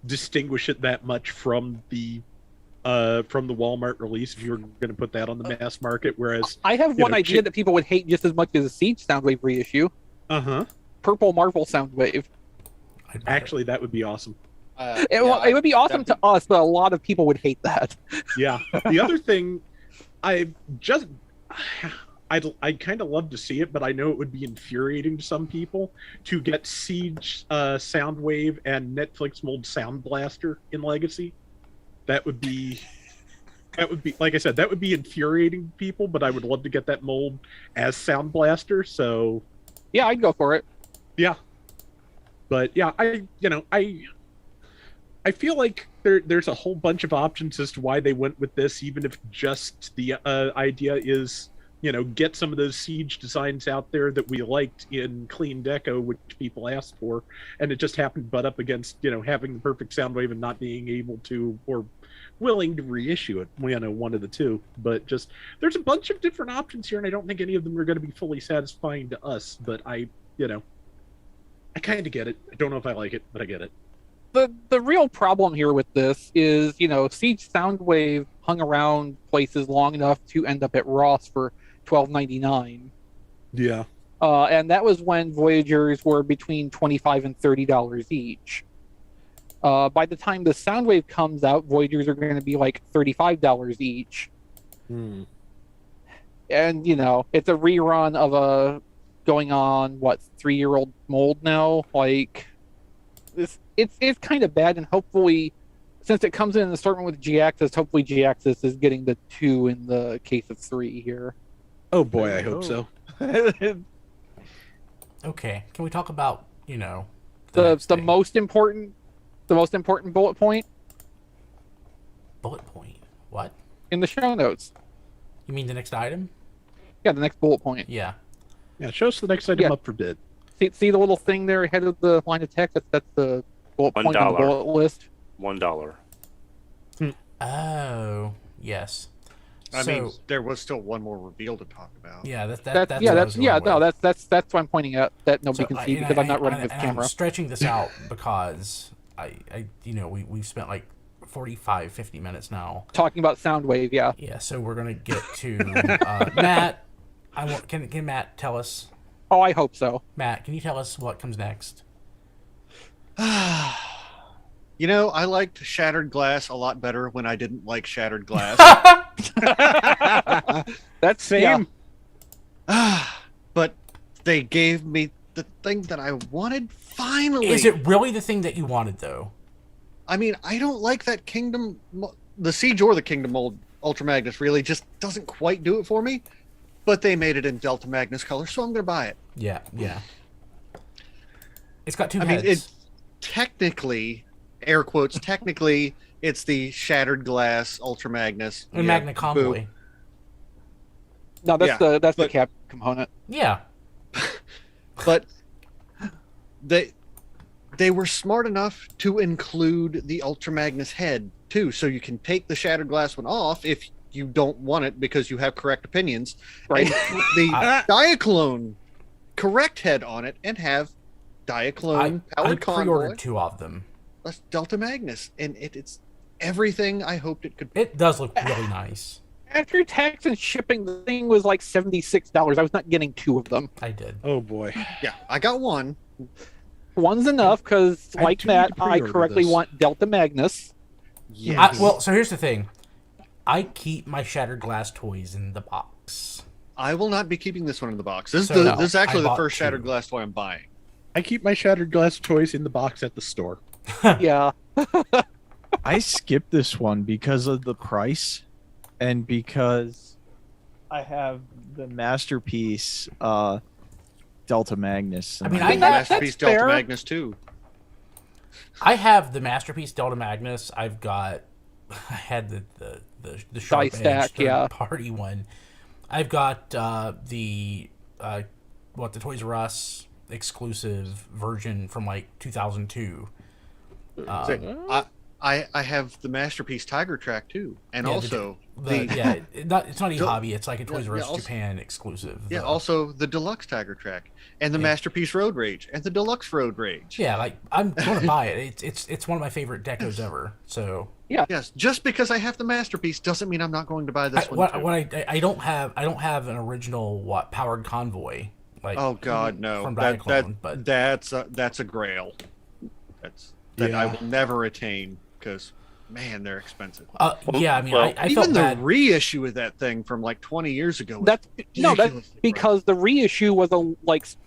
distinguish it that much from the Walmart release if you were going to put that on the mass market. Whereas I have one idea that people would hate just as much as a Siege Soundwave reissue. Purple Marvel Soundwave. Actually, that would be awesome. It would be awesome to us, but a lot of people would hate that. Yeah. The other thing, I'd kind of love to see it, but I know it would be infuriating to some people to get Siege Soundwave and Netflix mold Sound Blaster in Legacy. That would be, like I said, that would be infuriating to people, but I would love to get that mold as Sound Blaster. So, yeah, I'd go for it. Yeah, but yeah, I feel like there's a whole bunch of options as to why they went with this, even if just the idea is, get some of those Siege designs out there that we liked in clean deco, which people asked for, and it just happened to butt up against, having the perfect Soundwave and not being able to or willing to reissue it, one of the two. But just, there's a bunch of different options here, and I don't think any of them are going to be fully satisfying to us, but I kind of get it. I don't know if I like it, but I get it. The real problem here with this is, Siege Soundwave hung around places long enough to end up at Ross for $12.99. Yeah. And that was when Voyagers were between $25 and $30 each. By the time the Soundwave comes out, Voyagers are going to be like $35 each. And, it's a rerun of a going on, 3-year-old mold now? Like, it's kind of bad, and hopefully, since it comes in an assortment with Jhiaxus, hopefully Jhiaxus is getting the 2 in the case of 3 here. Oh boy, I hope so. Okay, can we talk about, the most important bullet point? Bullet point? What? In the show notes. You mean the next item? Yeah, the next bullet point. Yeah. Yeah, show us the next item up for bid. See the little thing there ahead of the line of text? That's the bullet point on the bullet list. $1. Oh, yes. I mean, there was still one more reveal to talk about. Yeah, that's what I'm pointing at that nobody can see because I'm not running this camera. I'm stretching this out because we've spent like 45, 50 minutes now talking about Soundwave. Yeah. Yeah, so we're gonna get to Matt. Can Matt tell us? Oh, I hope so. Matt, can you tell us what comes next? I liked Shattered Glass a lot better when I didn't like Shattered Glass. That's same. Yeah. But they gave me the thing that I wanted finally. Is it really the thing that you wanted, though? I mean, I don't like that Kingdom, the Siege or the Kingdom mold. Ultra Magnus really just doesn't quite do it for me. But they made it in Delta Magnus color, so I'm going to buy it. Yeah. It's got 2 heads. I mean, it technically, air quotes, technically, it's the Shattered Glass Ultra Magnus. And Magna Convoy. No, that's the cap component. Yeah. But they were smart enough to include the Ultra Magnus head, too, so you can take the Shattered Glass one off if you don't want it because you have correct opinions, right? And the Diaclone correct head on it and have Diaclone powered convoy. I pre-ordered 2 of them. That's Delta Magnus, and it's everything I hoped it could be. It does look really nice. After tax and shipping, the thing was like $76. I was not getting 2 of them. I did. Oh boy. Yeah, I got 1. One's enough because, like Matt, I correctly want Delta Magnus. Yeah. So here's the thing. I keep my Shattered Glass toys in the box. I will not be keeping this one in the box. This is So, this is actually I the bought first Shattered two. Glass toy I'm buying. I keep my Shattered Glass toys in the box at the store. Yeah. I skipped this one because of the price and because I have the Masterpiece Delta Magnus. I mean, I I have have- Masterpiece that's Delta fair. Magnus too. I have the Masterpiece Delta Magnus. I had the Sharp Die Edge stack, yeah. party one. I've got the Toys R Us exclusive version from like 2002. I have the Masterpiece Tiger Track too, and Yeah, also it's not e-hobby. It's like a Toys R Us also- Japan exclusive. yeah, also the Deluxe Tiger Track and the Masterpiece Road Rage and the Deluxe Road Rage. Yeah, like I'm going to buy it. It's one of my favorite decos ever. So Yes, just because I have the Masterpiece doesn't mean I'm not going to buy this one. Too. I don't have an original powered convoy. Like Oh God, no! from That Diaclone, but that's a grail. That I Yeah. will never attain because, man, they're expensive. yeah, I mean, well, I Even felt the bad. reissue of that thing from like 20 years ago. Was That's ridiculously because the reissue was a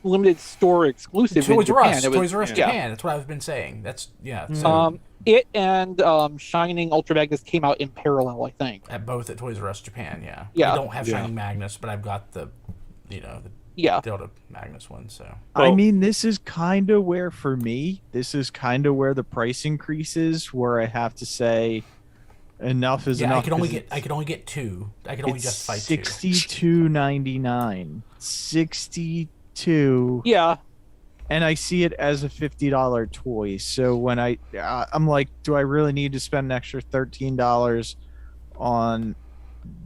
limited store exclusive in Toys R Japan. Us, It was, Toys R Us yeah. Japan. That's what I've been saying. That's So it and Shining Ultra Magnus came out in parallel, I think. at both at Toys R Us Japan. Yeah. Yeah. I don't have Yeah. Shining Magnus, but I've got the Yeah. Delta Magnus one. So I Well- mean, this is kind of where, for me, this is kind of where the price increases, where I have to say, enough is yeah, enough. I could only 'cause get two. I could only it's justify two. $62.99. 62, Yeah. and I see it as a $50 toy. So when I'm like, do I really need to spend an extra $13 on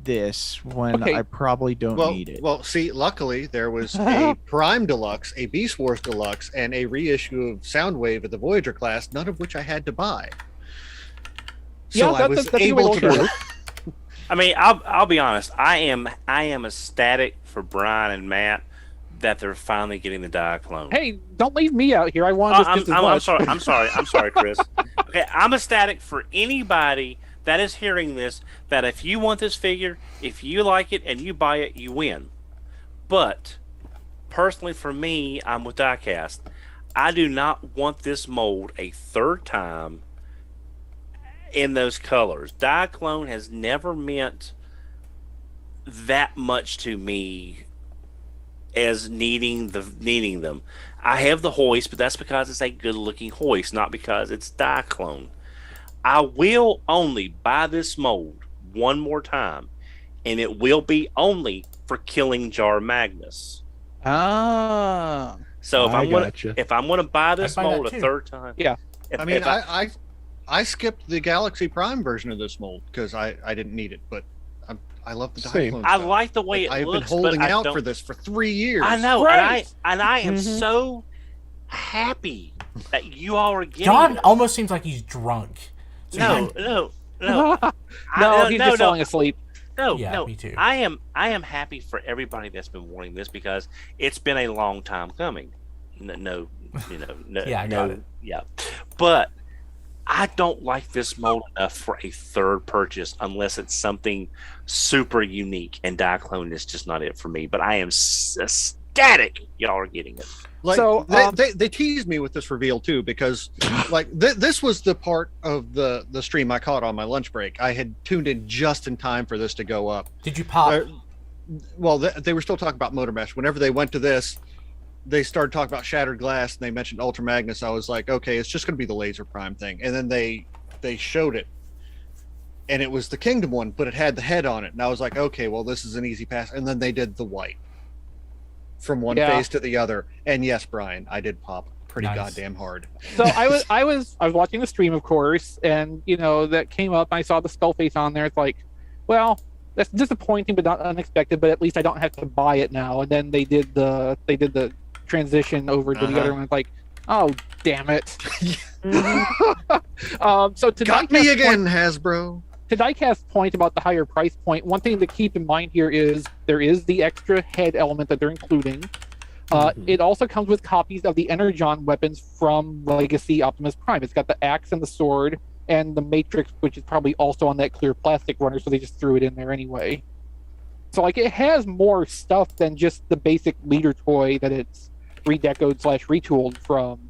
this when Okay. I probably don't need it? Well, see, luckily there was a Prime Deluxe, a Beast Wars Deluxe, and a reissue of Soundwave of the Voyager class, none of which I had to buy. So Yeah, I was that's a good way able to to. look at it. I mean, I'll be honest. I am ecstatic for Brian and Matt that they're finally getting the Diaclone. Hey, don't leave me out here. I want this just as I'm much. sorry. I'm sorry, Chris. Okay, I'm ecstatic for anybody that is hearing this. That if you want this figure, if you like it and you buy it, you win. But personally, for me, I'm with Diecast. I do not want this mold a third time in those colors. Diaclone has never meant that much to me as needing them. I have the hoist, but that's because it's a good looking hoist, not because it's Diaclone. I will only buy this mold one more time, and it will be only for Killing Jar Magnus. Ah. So I gotcha. if I'm gonna buy this I'd buy that mold a too. third time, Yeah. if- I mean, if I skipped the Galaxy Prime version of this mold because I didn't need it, but I love the Same. Diaclone I stuff. like the way it I've looks, been holding but I out don't- for this for 3 years. I know, Right. and I am Mhm. so happy that you all are getting John this. almost seems like he's drunk. So No, you're- no, no, I- he's just falling asleep. No, Yeah, no. me too. I am happy for everybody that's been wanting this because it's been a long time coming. No, Yeah, I got it. Yeah, but I don't like this mold enough for a third purchase unless it's something super unique, and Diaclone is just not it for me. But I am ecstatic y'all are getting it. Like So, they teased me with this reveal too because like this was the part of the stream I caught on my lunch break. I had tuned in just in time for this to go up. Did you pop? Well, they were still talking about Motormaster. Whenever they went to this, they started talking about Shattered Glass and they mentioned Ultra Magnus. I was like, okay, it's just going to be the Laser Prime thing. And then they showed it, and it was the Kingdom one, but it had the head on it. And I was like, okay, well, this is an easy pass. And then they did the white from one Yeah. face to the other. And yes, Brian, I did pop pretty Nice. goddamn hard. So I was watching the stream, of course, and that came up. I saw the skull face on there. It's like, well, that's disappointing, but not unexpected. But at least I don't have to buy it now. And then they did the transition over to the Uh-huh. other one. It's like, oh damn it! So to Got me Diecast's again, Hasbro. to Diecast's point about the higher price point, one thing to keep in mind here is there is the extra head element that they're including. It also comes with copies of the Energon weapons from Legacy Optimus Prime. It's got the axe and the sword, and the Matrix, which is probably also on that clear plastic runner, so they just threw it in there anyway. So like it has more stuff than just the basic leader toy that it's redecoed / retooled from.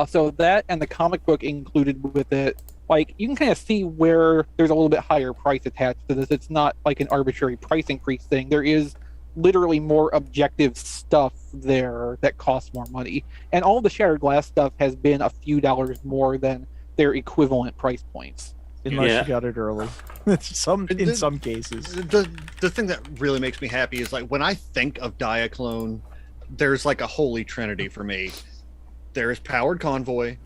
So that and the comic book included with it, like you can kind of see where there's a little bit higher price attached to this. It's not like an arbitrary price increase thing. There is literally more objective stuff there that costs more money. And all the Shattered Glass stuff has been a few dollars more than their equivalent price points. Unless you got it early. In some cases. The thing that really makes me happy is like when I think of Diaclone, there's like a holy trinity for me. There is Powered Convoy,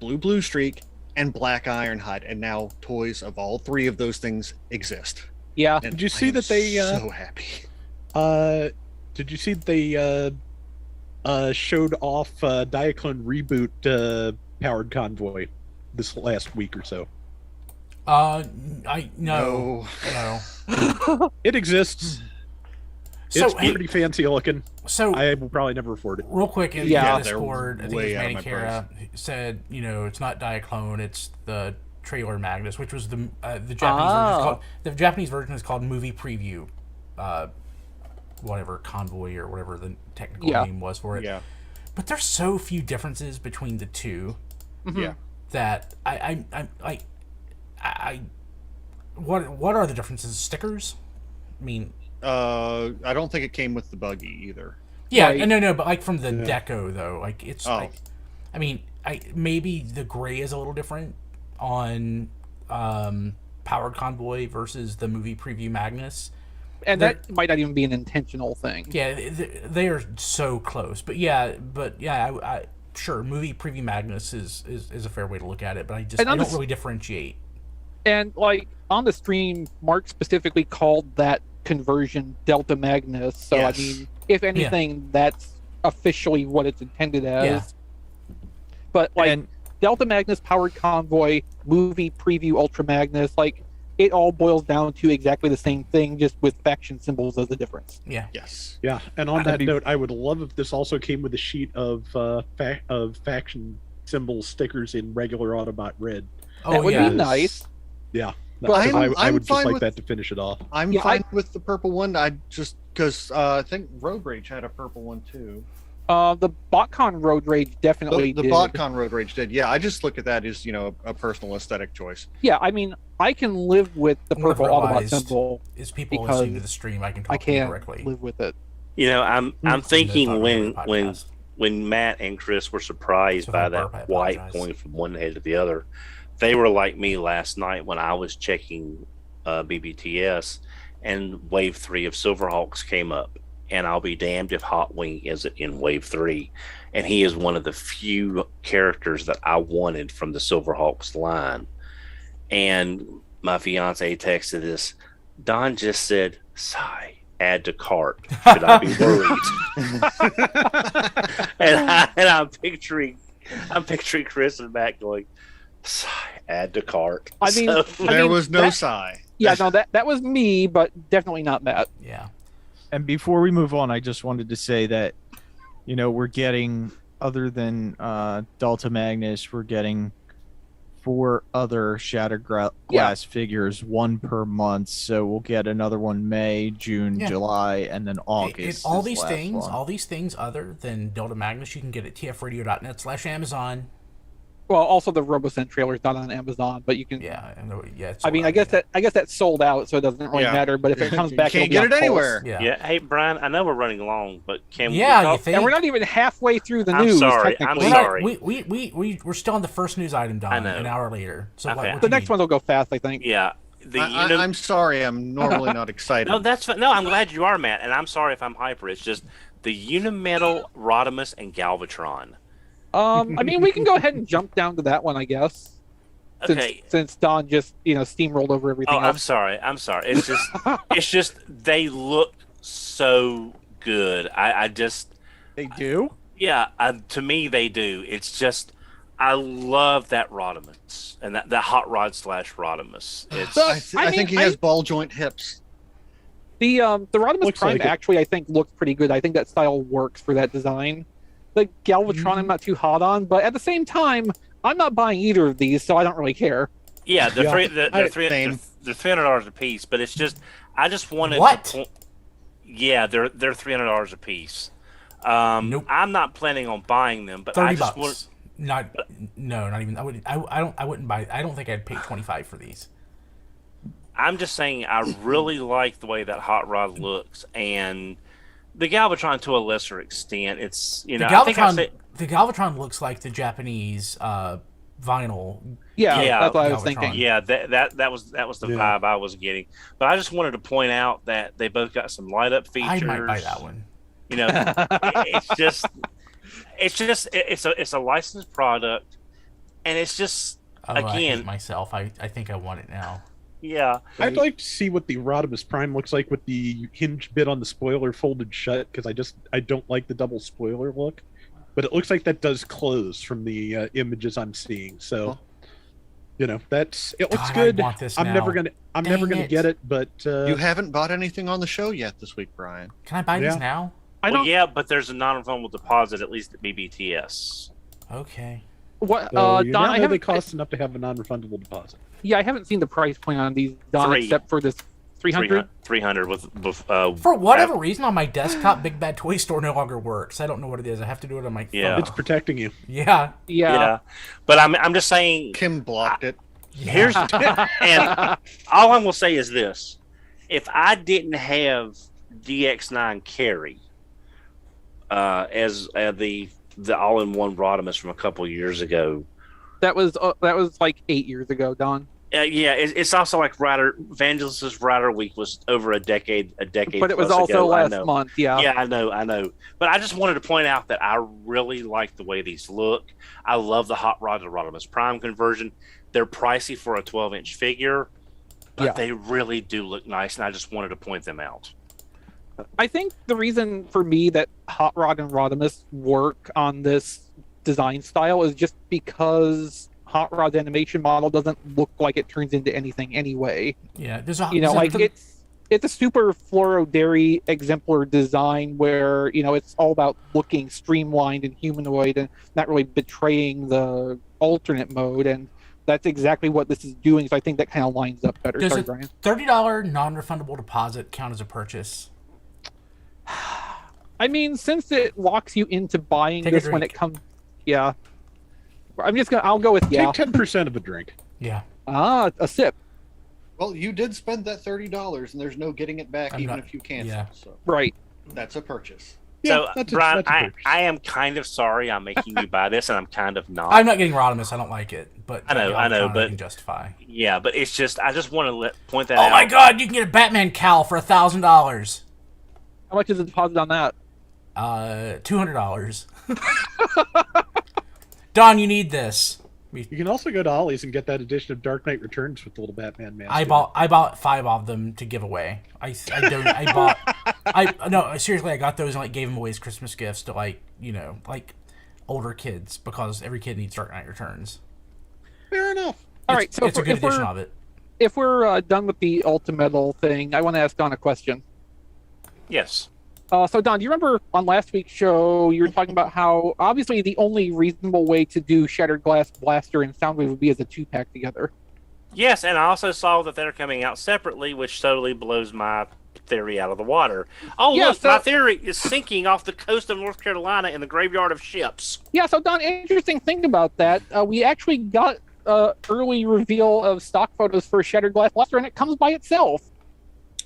Blue Streak, and Black Ironhide, and now toys of all three of those things exist. Yeah. And Did you see I am that they so happy. Did you see that they showed off Diaclone Reboot Powered Convoy this last week or so? No. It exists. So, It's pretty fancy looking. So I will probably never afford it. real quick in Yeah, the Discord, I think way it was out of my Manikara said, it's not Diaclone, it's the trailer Magnus, which was the Japanese version. The Japanese version is called Movie Preview, whatever Convoy or whatever the technical name was for it. Yeah. But there's so few differences between the two. Yeah. That what are the differences? Stickers? I mean, I don't think it came with the buggy either. yeah, Right. no, but like from the deco though, like it's like, I mean, maybe the gray is a little different on Powered Convoy versus the Movie Preview Magnus. And that might not even be an intentional thing. Yeah, they are so close, but I sure Movie Preview Magnus is a fair way to look at it, but I don't really differentiate. And like on the stream, Mark specifically called that conversion Delta Magnus. So Yes. I mean, if anything, that's officially what it's intended as. Yeah. But like And- Delta Magnus, Powered Convoy, Movie Preview Ultra Magnus, like it all boils down to exactly the same thing, just with faction symbols as the difference. Yeah. Yes. Yeah, and on that be- note, I would love if this also came with a sheet of faction symbol stickers in regular Autobot red. That would be nice. Yeah, But I I'm would just fine like with- that to finish it off. I'm Yeah, fine with the purple one. I just because I think Road Rage had a purple one too. The BotCon Road Rage definitely The did. BotCon Road Rage did. Yeah, I just look at that as a personal aesthetic choice. Yeah, I mean, I can live with the What I've purple Autobot realized symbol. is people because listening to the stream, I can talk I to you can't directly. live with it. I'm That's thinking not when really a podcast. when Matt and Chris were surprised So by if I burp, I that white apologize. going from one head to the other, they were like me last night when I was checking BBTS and Wave 3 of Silverhawks came up. And I'll be damned if Hot Wing isn't in Wave 3. And he is one of the few characters that I wanted from the Silverhawks line. And my fiance texted this. Don just said, "Sigh, add to cart. Should I be worried?" and I'm picturing Chris and Matt going, "Sigh, add to cart." I mean, There was no that- sigh. Yeah, no, that was me, but definitely not Matt. Yeah. And before we move on, I just wanted to say that, we're getting, other than Delta Magnus, we're getting 4 other Shattered Glass figures, 1 per month. So we'll get another one May, June, Yeah. July, and then August. all is these the last things, one. all these things other than Delta Magnus, you can get at tfradio.net/Amazon. Well, also the Robosen trailer is not on Amazon, but you can. Yeah, it's I mean, I guess that's sold out, so it doesn't really Yeah. matter. But if it comes back, Can't it'll get be it on anywhere. Pulse. Yeah. Yeah. Hey, Brian, I know we're running long, but can Yeah, we you talk? think? And we're not even halfway through the I'm news. sorry, I'm technically. sorry. We're still on the first news item, Don. I know. An hour later. So Okay. what The do next you one will go fast, I think. Yeah. I'm sorry. I'm normally not excited. No, that's fine. No, I'm glad you are, Matt. And I'm sorry if I'm hyper. It's just the Unimetal, Rodimus, and Galvatron. I mean, we can go ahead and jump down to that one, I guess. Okay. Since Don just steamrolled over everything Oh, I'm else. sorry. It's just they look so good. I just, They do? yeah. To me, they do. It's just, I love that Rodimus and that Hot Rod / Rodimus. It's I I think mean, he has ball joint hips. The Rodimus Looks Prime like it. actually, I think, looks pretty good. I think that style works for that design. The Galvatron, I'm not too hot on, but at the same time, I'm not buying either of these, so I don't really care. Yeah, they're Yeah. Same. they're $300 a piece, but it's just I just wanted What? to yeah, they're $300 a piece. Nope. I'm not planning on buying them, but $30. I just want Not even. I wouldn't buy. I don't think I'd pay 25 for these. I'm just saying I really like the way that hot rod looks, and the Galvatron to a lesser extent. It's The I think I Galvatron. said, The Galvatron looks like the Japanese vinyl. Yeah, Yeah, that's what I was Galvatron. thinking. yeah, that was the Yeah. vibe I was getting. But I just wanted to point out that they both got some light up features. I might buy that one. It's a licensed product, and it's just Oh, I again, hate myself. I think I want it now. yeah. I'd like to see what the Rodimus Prime looks like with the hinge bit on the spoiler folded shut, because I don't like the double spoiler look. But it looks like that does close from the images I'm seeing. So, it looks God, I good. want this I'm now. never gonna Dang it. get it, but You haven't bought anything on the show yet this week, Brian. Can I buy these Yeah. now? I Well, don't. yeah, but there's a non-refundable deposit at least at BBTS. Okay. What, so you Don? now I know they haven't. cost enough to have a non-refundable deposit. Yeah, I haven't seen the price point on these, Don, Three. except for this 300. 300 with For whatever reason, on my desktop, Big Bad Toy Store no longer works. I don't know what it is. I have to do it on my Yeah. phone. It's protecting you. Yeah. Yeah. But I'm just saying. Kim blocked it. Here's and all I'm gonna say is this: if I didn't have DX9 carry as the all-in-one Rodimus from a couple years ago, That was like 8 years ago, Don. yeah, it's also like Evangelist's Rider Week was over a decade. But it was plus also ago, I last know. month. Yeah. Yeah, I know. But I just wanted to point out that I really like the way these look. I love the Hot Rod to Rodimus Prime conversion. They're pricey for a 12-inch figure, but Yeah. they really do look nice, and I just wanted to point them out. I think the reason for me that Hot Rod and Rodimus work on this design style is just because Hot Rod's animation model doesn't look like it turns into anything anyway. Yeah. There's a. It's a super fluoro dairy exemplar design where it's all about looking streamlined and humanoid and not really betraying the alternate mode, and that's exactly what this is doing. So I think that kind of lines up better. Does Sorry, a Brian. $30 non-refundable deposit count as a purchase? I mean, since it locks you into buying Take a this when drink. it comes, yeah. I'll go with yeah. Take 10% of a drink. Yeah. A sip. Well, you did spend that $30, and there's no getting it back, I'm even not- if you cancel. yeah. So Right. that's a purchase. So, that's Brian, that's a purchase. I am kind of sorry I'm making you buy this, and I'm kind of not. I'm not getting Rodimus. I don't like it, but I know, Galvatron but- can justify. Yeah, but it's just I just want to point that Oh out. my God! You can get a Batman cowl for $1,000. How much is the deposit on that? $200. Don, you need this. You can also go to Ollie's and get that edition of Dark Knight Returns with the little Batman mask. I bought 5 of them to give away. No, seriously, I got those and gave them away as Christmas gifts to older kids, because every kid needs Dark Knight Returns. Fair enough. All right, so it's a good edition of it. If we're done with the Ultimetal thing, I want to ask Don a question. Yes. So, Don, do you remember on last week's show you were talking about how obviously the only reasonable way to do Shattered Glass Blaster and Soundwave would be as a 2-pack together? Yes, and I also saw that they're coming out separately, which totally blows my theory out of the water. Oh, Yeah, look, so- my theory is sinking off the coast of North Carolina in the graveyard of ships. Yeah, so Don, interesting thing about that, we actually got early reveal of stock photos for Shattered Glass Blaster, and it comes by itself.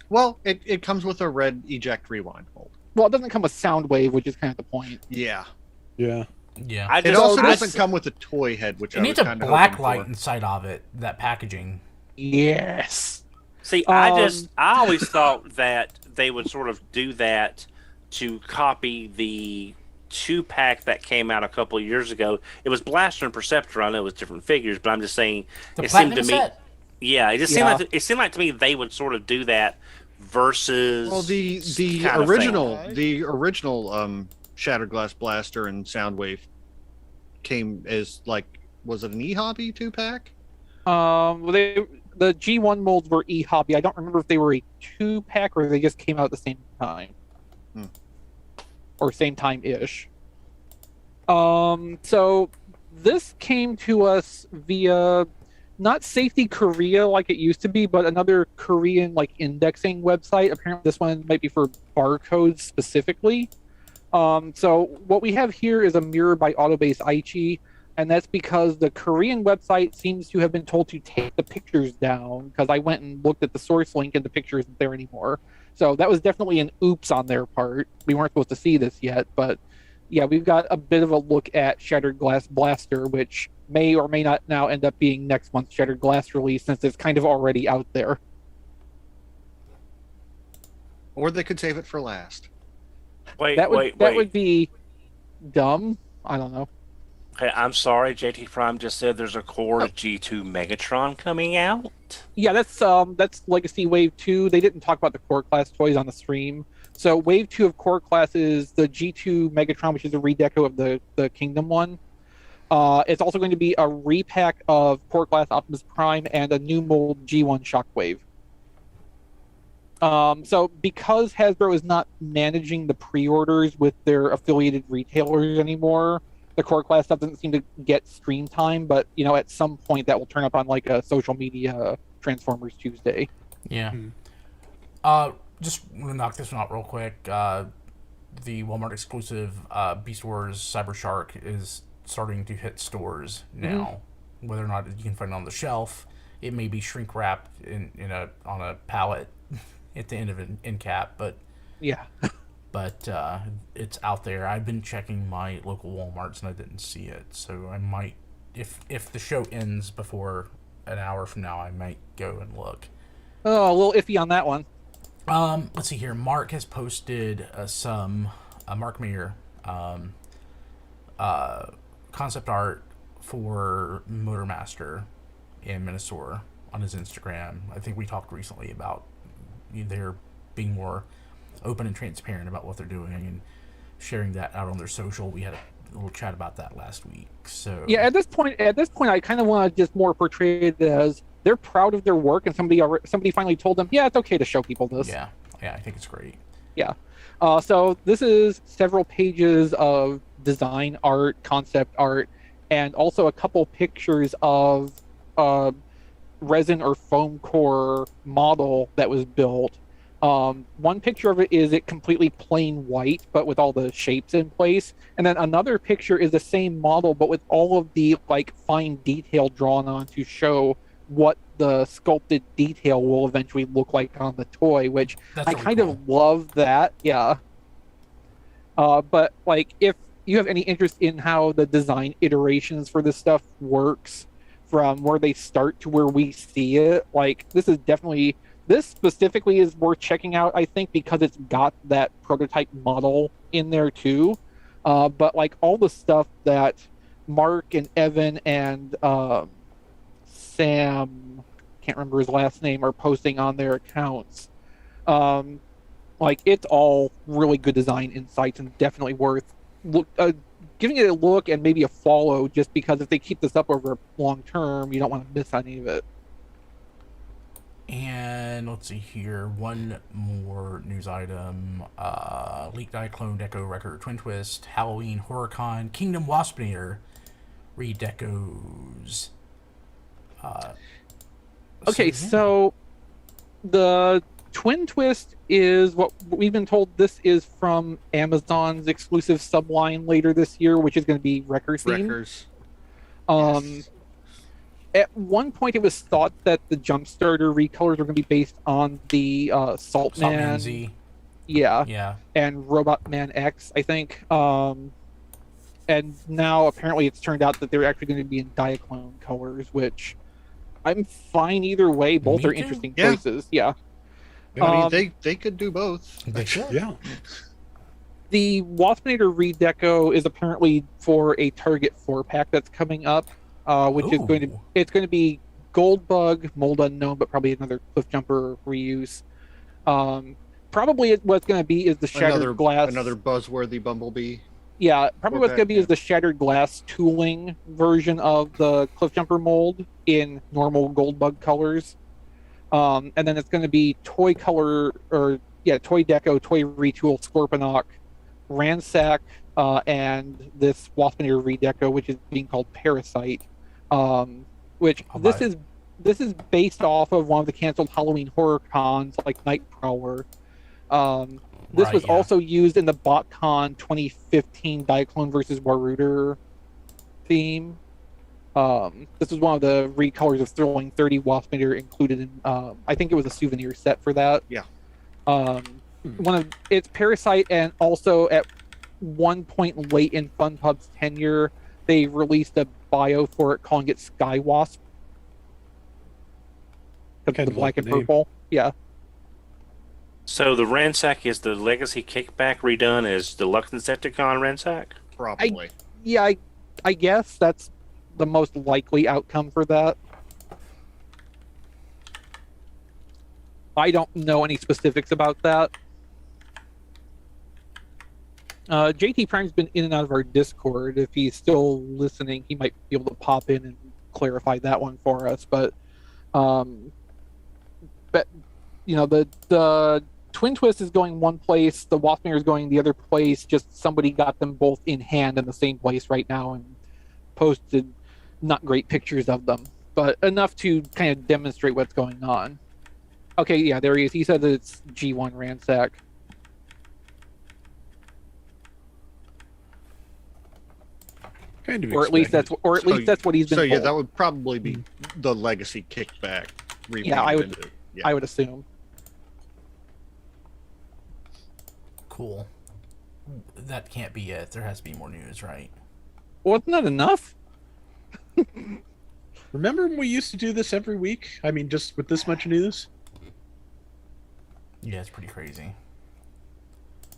Well, it comes with a red eject rewind hold. Well, it doesn't come with Soundwave, which is kind of the point. Yeah. Yeah. Yeah. It also doesn't come with a toy head, which It I was needs a kind of black hoping light for. inside of it. That packaging. Yes. See, I always thought that they would sort of do that to copy the 2-pack that came out a couple of years ago. It was Blaster and Perceptor. I know it was different figures, but I'm just saying The it seemed platinum to me. set? Yeah, it seemed like to me they would sort of do that versus. Well, the kind of original Shattered Glass Blaster and Soundwave came as was it an e-hobby 2-pack? The G1 molds were e-hobby. I don't remember if they were a 2-pack or they just came out at the same time. Or same time-ish. So This came to us via not Safety Korea like it used to be, but another Korean like indexing website. Apparently, this one might be for barcodes specifically. So what we have here is a mirror by Autobase Aichi, and that's because the Korean website seems to have been told to take the pictures down, because I went and looked at the source link and the picture isn't there anymore. So that was definitely an oops on their part. We weren't supposed to see this yet, but yeah, we've got a bit of a look at Shattered Glass Blaster, which may or may not now end up being next month's Shattered Glass release, since it's kind of already out there. Or they could save it for last. That would be dumb. I don't know. Okay, I'm sorry. JT Prime just said there's a core G2 Megatron coming out. Yeah, that's Legacy Wave 2. They didn't talk about the Core Class toys on the stream. So Wave 2 of Core Class is the G2 Megatron, which is a redeco of the Kingdom one. It's also going to be a repack of Core Class Optimus Prime and a new mold G1 Shockwave. So because Hasbro is not managing the pre-orders with their affiliated retailers anymore, the Core Class stuff doesn't seem to get stream time, but at some point that will turn up on like a social media Transformers Tuesday. Yeah. Just want to knock this one out real quick. The Walmart exclusive Beast Wars Cybershark is starting to hit stores now. Mm-hmm. Whether or not you can find it on the shelf, it may be shrink wrapped on a pallet at the end of an end cap, but yeah. But it's out there. I've been checking my local Walmarts and I didn't see it, so I might, if the show ends before an hour from now, I might go and look. Oh, a little iffy on that one. Let's see here. Mark has posted some Mark Maher concept art for Motormaster and Menasor on his Instagram. I think we talked recently about they're being more open and transparent about what they're doing and sharing that out on their social. We had a little chat about that last week. So yeah, at this point, I kind of want to just more portray it as they're proud of their work, and somebody finally told them, yeah, it's okay to show people this. Yeah, I think it's great. Yeah. So this is several pages of design art, concept art, and also a couple pictures of resin or foam core model that was built. One picture of it is it completely plain white, but with all the shapes in place. And then another picture is the same model, but with all of the like fine detail drawn on to show what the sculpted detail will eventually look like on the toy, which I kind of love that. Yeah. But like, if you have any interest in how the design iterations for this stuff works from where they start to where we see it, like this specifically is worth checking out, I think, because it's got that prototype model in there too. But like all the stuff that Mark and Evan and Sam, can't remember his last name, are posting on their accounts, like it's all really good design insights and definitely worth giving it a look and maybe a follow, just because if they keep this up over long term, you don't want to miss any of it. And let's see here, one more news item. Leaked Diaclone Deco Record Twin Twist, Halloween HorrorCon, Kingdom Waspinator redecos. Okay, so the Twin Twist is what we've been told. This is from Amazon's exclusive subline later this year, which is going to be Wreckers themed. Wreckers. Yes. At one point, it was thought that the Jumpstarter recolors were going to be based on the Saltman Z. Yeah. And Robot Man X, I think. And now apparently it's turned out that they're actually going to be in Diaclone colors, which I'm fine either way. Both are interesting choices. Yeah. I mean, they could do both. They should. Yeah. The Waspinator redeco is apparently for a Target 4-pack that's coming up, which is going to be Goldbug, Mold Unknown, but probably another Cliffjumper reuse. Probably what's going to be is the Shattered Glass. Another buzzworthy Bumblebee. Yeah, probably what's going to be is the Shattered Glass tooling version of the Cliffjumper mold in normal Goldbug colors. And then it's going to be toy deco, toy retool Scorponok, Ransack, and this Waspinator redeco, which is being called Parasite, which this is based off of one of the canceled Halloween horror cons like Nightcrawler. This was also used in the BotCon 2015 Diaclone versus Waruder theme. This was one of the recolors of throwing 30 Waspinator included in, I think it was a souvenir set for that. Yeah. It's Parasite, and also at one point late in FunPub's tenure, they released a bio for it calling it Sky Wasp. The black and purple. Yeah. So the Ransack is the Legacy Kickback redone as Deluxe Insecticon Ransack? Probably. I guess that's the most likely outcome for that. I don't know any specifics about that. JT Prime's been in and out of our Discord. If he's still listening, he might be able to pop in and clarify that one for us. But you know, the Twin Twist is going one place, the Waspinator is going the other place. Just somebody got them both in hand in the same place right now and posted not great pictures of them, but enough to kind of demonstrate what's going on. Okay, yeah, there he is. He said that it's G1 Ransack. Kind of or at least that's what he's been So yeah, told. that would probably be the Legacy Kickback. Yeah, I would assume. Cool. That can't be it. There has to be more news, right? Wasn't that enough? Remember when we used to do this every week? I mean, just with this much news? Yeah, it's pretty crazy.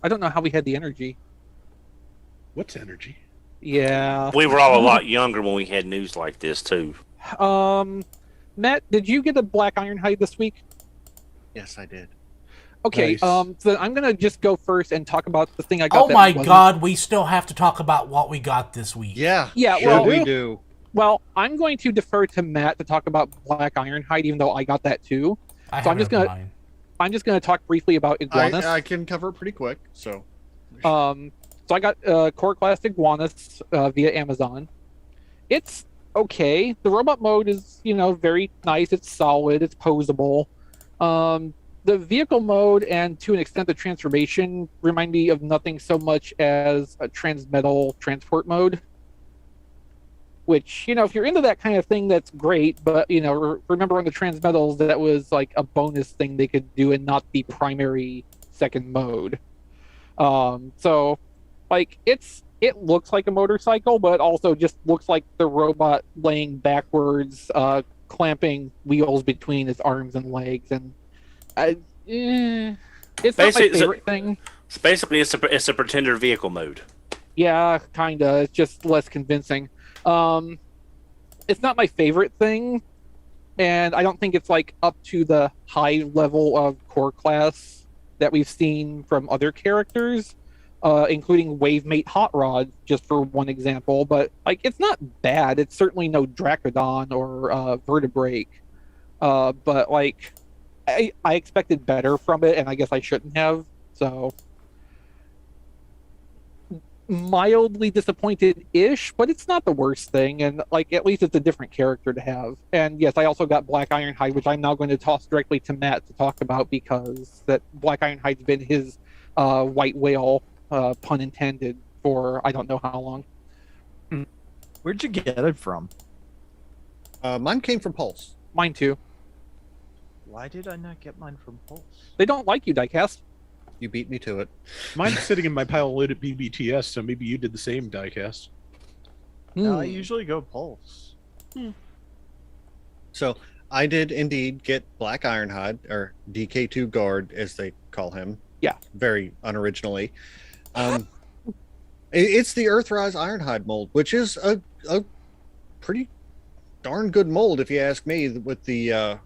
I don't know how we had the energy. What's energy? Yeah. We were all a lot younger when we had news like this, too. Matt, did you get a black Ironhide this week? Yes, I did. Okay, Nice. so I'm gonna just go first and talk about the thing I got. Oh my god, we still have to talk about what we got this week. Yeah. Yeah, sure well, we do. Well, I'm going to defer to Matt to talk about Black Ironhide, even though I got that too. I'm just gonna talk briefly about Iguanus. I can cover it pretty quick. So I got Core Class Iguanus via Amazon. It's okay. The robot mode is, very nice. It's solid. It's posable. The vehicle mode and to an extent the transformation remind me of nothing so much as a transmetal transport mode. Which, if you're into that kind of thing, that's great. But, remember on the transmetals, that was like a bonus thing they could do and not the primary second mode. So, like, it looks like a motorcycle, but also just looks like the robot laying backwards, clamping wheels between its arms and legs. And it's not my favorite thing. Basically, it's a pretender vehicle mode. Yeah, kinda. It's just less convincing. It's not my favorite thing, and I don't think it's like up to the high level of core class that we've seen from other characters, including Wavemate Hot Rod, just for one example. But like, it's not bad. It's certainly no Dracodon or Vertebrake. But like, I expected better from it, and I guess I shouldn't have. So mildly disappointed-ish, but it's not the worst thing, and like at least it's a different character to have. And yes, I also got Black Ironhide, which I'm now going to toss directly to Matt to talk about, because that Black Ironhide's been his white whale, pun intended, for I don't know how long. Where'd you get it from? Mine came from Pulse. Mine too. Why did I not get mine from Pulse? They don't like you, Diecast. You beat me to it. Mine's sitting in my pile loaded at BBTS, so maybe you did the same, Diecast. No, I usually go Pulse. So I did indeed get Black Ironhide, or DK2 Guard, as they call him. Yeah. Very unoriginally. It's the Earthrise Ironhide mold, which is a pretty darn good mold, if you ask me, with the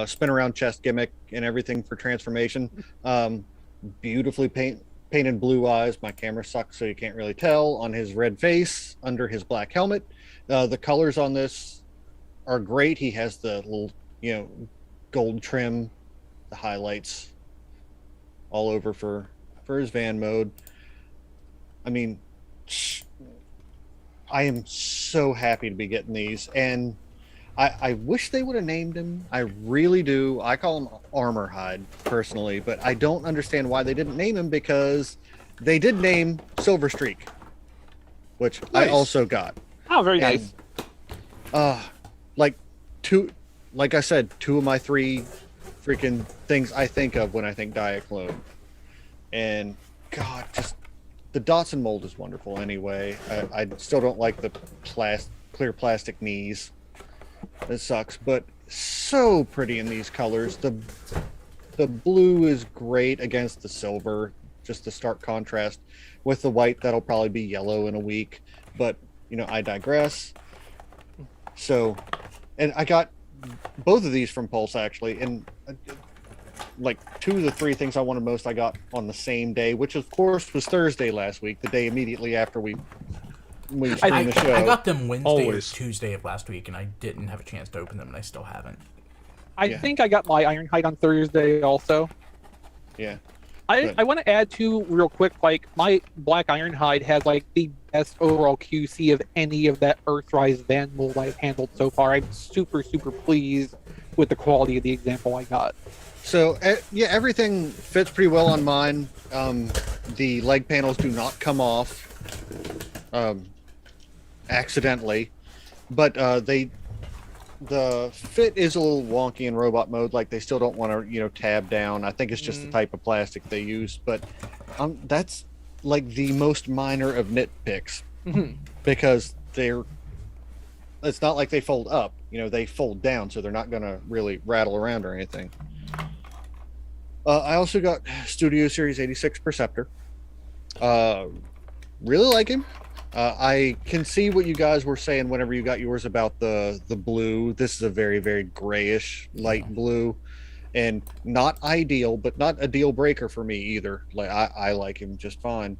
spin around chest gimmick and everything for transformation. Beautifully painted blue eyes. My camera sucks, so you can't really tell. On his red face, under his black helmet. The colors on this are great. He has the little, gold trim, the highlights all over for his van mode. I mean, I am so happy to be getting these, and I wish they would have named him. I really do. I call him Armor Hide personally, but I don't understand why they didn't name him, because they did name Silverstreak, which I Nice. also got. Oh, very And, nice. like I said, 2 of my 3 freaking things I think of when I think Diaclone. And God, just the dots and mold is wonderful anyway. I still don't like the clear plastic knees. It sucks, but so pretty in these colors. The blue is great against the silver, just the stark contrast with the white that'll probably be yellow in a week. But I digress. So, and I got both of these from Pulse actually, and like 2 of the 3 things I wanted most I got on the same day, which of course was Thursday last week, the day immediately after we streamed the show. I got them Wednesday Always. or Tuesday of last week, and I didn't have a chance to open them, and I still haven't. I think I got my Ironhide on Thursday also. Yeah. I want to add too, real quick, like my Black Ironhide has like the best overall QC of any of that Earthrise Van mold I've handled so far. I'm super, super pleased with the quality of the example I got. So yeah, everything fits pretty well on mine. The leg panels do not come off accidentally, but the fit is a little wonky in robot mode. Like they still don't want to tab down. I think it's just the type of plastic they use, but that's like the most minor of nitpicks, because it's not like they fold up, they fold down, so they're not going to really rattle around or anything. I also got Studio Series 86 Perceptor. Really like him. I can see what you guys were saying whenever you got yours about the blue. This is a very, very grayish light blue, and not ideal, but not a deal breaker for me either. Like I like him just fine.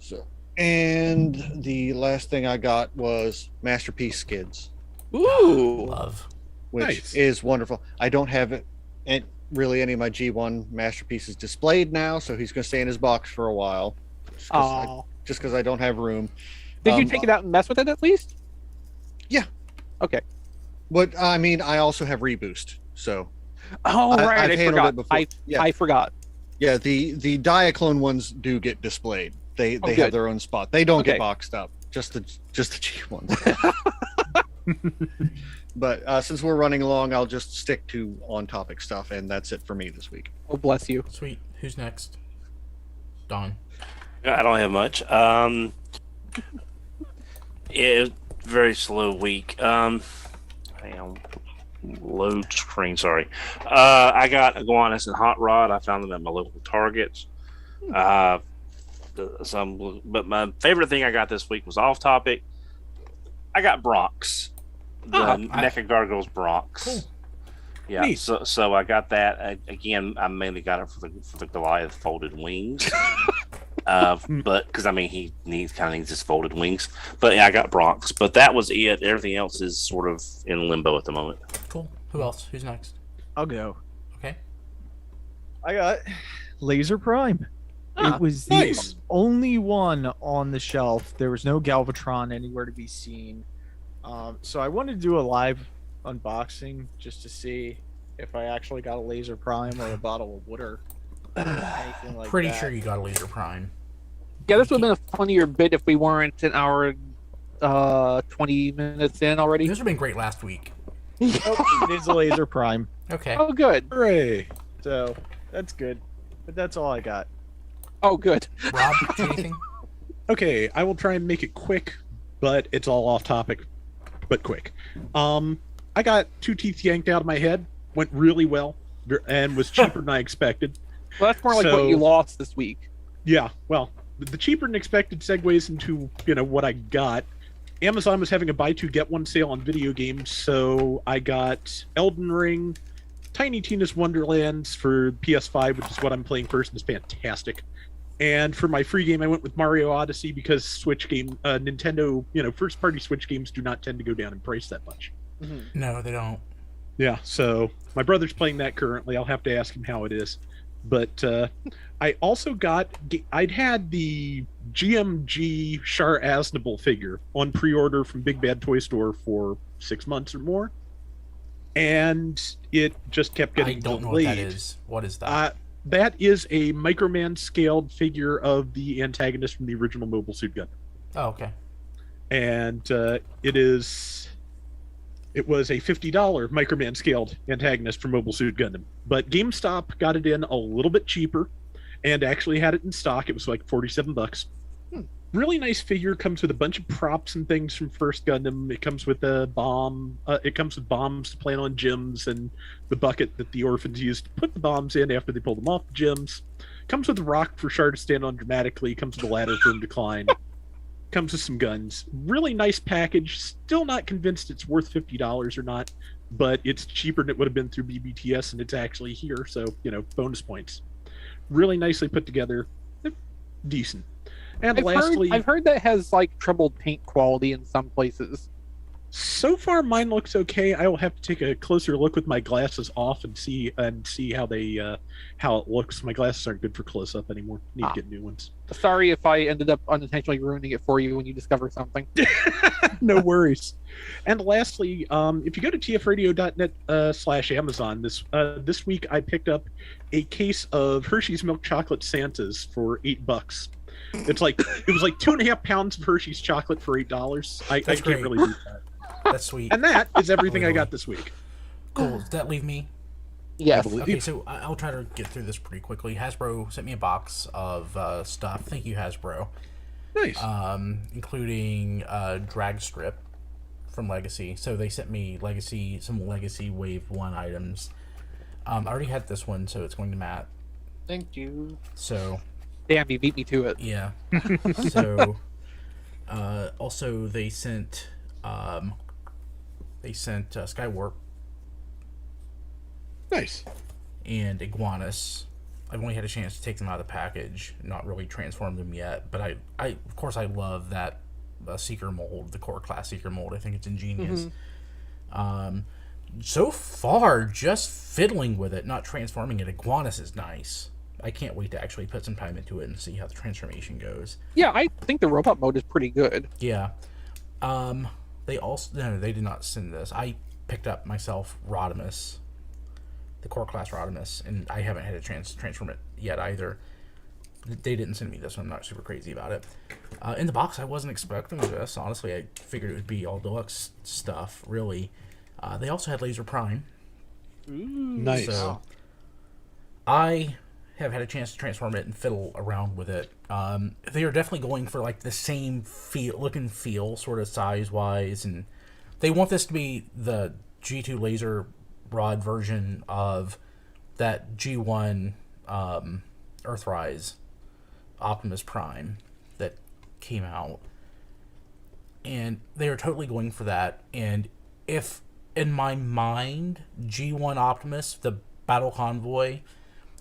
So, and the last thing I got was Masterpiece Skids, Ooh. Love. which Nice. is wonderful. I don't have it, and really any of my G1 masterpieces displayed now, so he's going to stay in his box for a while. Just because I don't have room. Did you take it out and mess with it at least? Yeah. Okay. But I mean, I also have Reboost, so Oh, right. I've I handled forgot. it before. Yeah. I forgot. yeah. The Diaclone ones do get displayed. They Oh, have good. their own spot. They don't Okay. get boxed up. Just the G ones. But since we're running along, I'll just stick to on-topic stuff, and that's it for me this week. Oh, bless you. Sweet. Who's next? Don. I don't have much. It was a very slow week. Hang on. Load screen, sorry. I got iguanas and hot rod. I found them at my local Targets. But my favorite thing I got this week was off topic. I got Bronx. The NECA Gargoyles Bronx. Cool. Yeah, Neat. so I got that. Again, I mainly got it for the Goliath folded wings. But because I mean he kind of needs his folded wings. But yeah, I got Bronx. But that was it. Everything else is sort of in limbo at the moment. Cool. Who else? Who's next? I'll go. Okay. I got Laser Prime. Ah, It was the nice. only one on the shelf. There was no Galvatron anywhere to be seen. So I wanted to do a live unboxing just to see if I actually got a Laser Prime or a bottle of water. Anything like Pretty that. sure you got a Laser Prime. Yeah, this would have been a funnier bit if we weren't an hour 20 minutes in already. This would have been great last week. Nope, it is a Laser Prime. Okay. Oh, good. Hooray. So that's good. But that's all I got. Oh, good. Rob, anything? Okay, I will try and make it quick, but it's all off topic, but quick. I got 2 teeth yanked out of my head. Went really well and was cheaper than I expected. Well, that's more like what So- you lost this week. Yeah, well, the cheaper than expected segues into what I got. Amazon was having a buy 2 get 1 sale on video games, so I got Elden Ring, Tiny Tina's Wonderlands for PS5, which is what I'm playing first, and it's fantastic. And for my free game, I went with Mario Odyssey because Nintendo, first party Switch games do not tend to go down in price that much. No, they don't. Yeah, so my brother's playing that currently. I'll have to ask him how it is. But I also I'd had the GMG Char Aznable figure on pre-order from Big Bad Toy Store for 6 months or more, and it just kept I getting don't delayed. know what that is. What is that? That is a Microman scaled figure of the antagonist from the original Mobile Suit Gundam. Oh, okay. And it was a $50 Microman scaled antagonist from Mobile Suit Gundam. But GameStop got it in a little bit cheaper and actually had it in stock. It was like $47. Really nice figure. Comes with a bunch of props and things from First Gundam. It comes with a bomb. It comes with bombs to plant on gyms and the bucket that the orphans used to put the bombs in after they pulled them off the gyms. Comes with a rock for Char to stand on dramatically. Comes with a ladder for him to climb. Comes with some guns. Really nice package. Still not convinced it's worth $50 or not, but it's cheaper than it would have been through BBTS, and it's actually here, so bonus points. Really nicely put together. Decent. And lastly, I've heard that has like troubled paint quality in some places. so far mine looks okay. I will have to take a closer look with my glasses off and see how it looks. My glasses aren't good for close up anymore. Need to get new ones. Sorry if I ended up unintentionally ruining it for you when you discover something. No worries. And lastly, if you go to tfradio.net/Amazon this week, I picked up a case of Hershey's Milk Chocolate Santas for $8. It was like 2.5 pounds of Hershey's chocolate for $8. I can't great. really beat that. That's sweet. And that is everything I got this week. Cool. Does that leave me? Yes. Okay, so I'll try to get through this pretty quickly. Hasbro sent me a box of stuff. Thank you, Hasbro. Nice. Including drag strip from Legacy. So they sent me some Legacy Wave 1 items. I already had this one, so it's going to Matt. Thank you. So Damn, you beat me to it. yeah. So also they sent Skywarp Nice. and Iguanus. I've only had a chance to take them out of the package, not really transform them yet, but I of course I love that Seeker mold, the core class Seeker mold. I think it's ingenious. So far, just fiddling with it, not transforming it. Iguanus is nice. I can't wait to actually put some time into it and see how the transformation goes. Yeah, I think the robot mode is pretty good. Yeah. They did not send this. I picked up myself Rodimus, the core class Rodimus, and I haven't had a chance to transform it yet either. They didn't send me this one. I'm not super crazy about it. In the box, I wasn't expecting this. Honestly, I figured it would be all deluxe stuff, really. They also had Laser Prime. Nice. So I have had a chance to transform it and fiddle around with it. They are definitely going for like the same look and feel, sort of size-wise, and they want this to be the G2 laser rod version of that G1 Earthrise Optimus Prime that came out, and they are totally going for that. And if in my mind G1 Optimus, the Battle Convoy,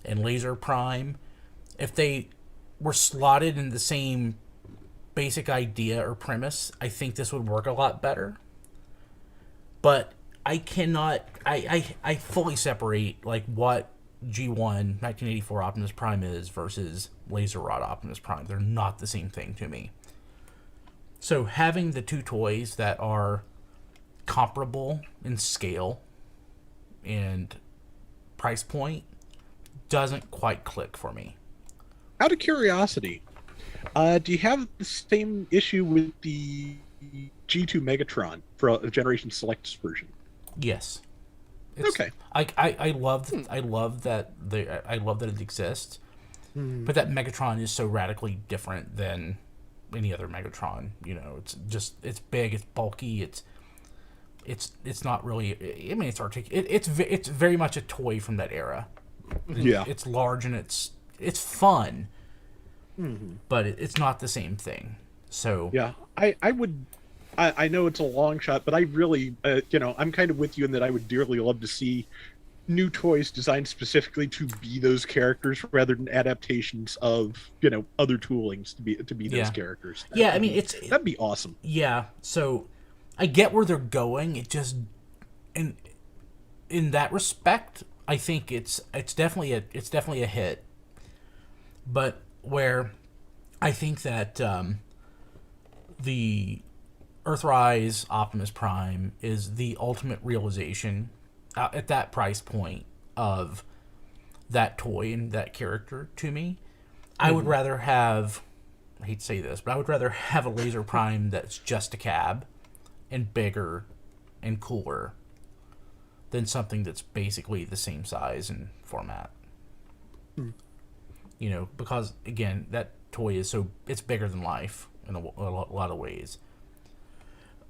and Laser Prime, if they were slotted in the same basic idea or premise, I think this would work a lot better. But I cannot, I fully separate like what G1 1984 Optimus Prime is versus Laser Rod Optimus Prime. They're not the same thing to me. So having the two toys that are comparable in scale and price point doesn't quite click for me. Out of curiosity, do you have the same issue with the G2 Megatron for a Generation Selects version? Yes. Okay. I love that it exists, but that Megatron is so radically different than any other Megatron. It's big, it's bulky, it's not really. I mean, it's articulate. It's very much a toy from that era. Yeah. It's large and it's fun, but it's not the same thing. So Yeah, I know it's a long shot, but I really, I'm kind of with you in that I would dearly love to see new toys designed specifically to be those characters rather than adaptations of, other toolings to be those characters. That'd be awesome. Yeah, so I get where they're going. It just in that respect, I think it's definitely a hit. But where I think that the Earthrise Optimus Prime is the ultimate realization at that price point of that toy and that character to me. I would rather have, I hate to say this, but I would rather have a Laser Prime that's just a cab and bigger and cooler than something that's basically the same size and format. You know, because again, that toy is it's bigger than life in a lot of ways.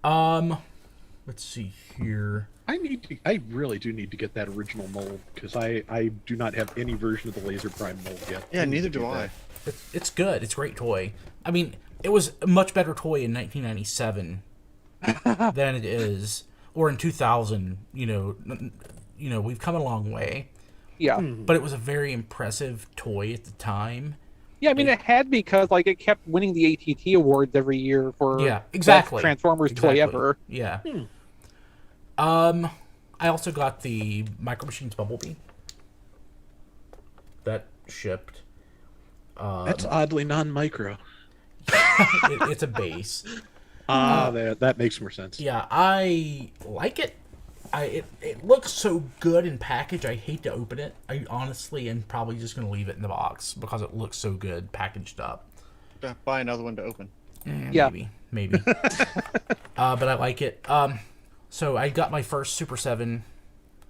Let's see here. I really do need to get that original mold because I do not have any version of the Laser Prime mold yet. Yeah, neither do I. It's good. It's a great toy. I mean, it was a much better toy in 1997 than it is, or in 2000. You know, we've come a long way. Yeah. But it was a very impressive toy at the time. Yeah, I mean, it had because like it kept winning the ATT awards every year for exactly best Transformers toy ever. Yeah. I also got the Micro Machines Bumblebee that shipped. That's oddly non-micro. It's a base. That makes more sense. Yeah, I like it. It looks so good in package. I hate to open it. I honestly am probably just going to leave it in the box because it looks so good packaged up. Buy another one to open. Yeah. Maybe. But I like it. So I got my first Super 7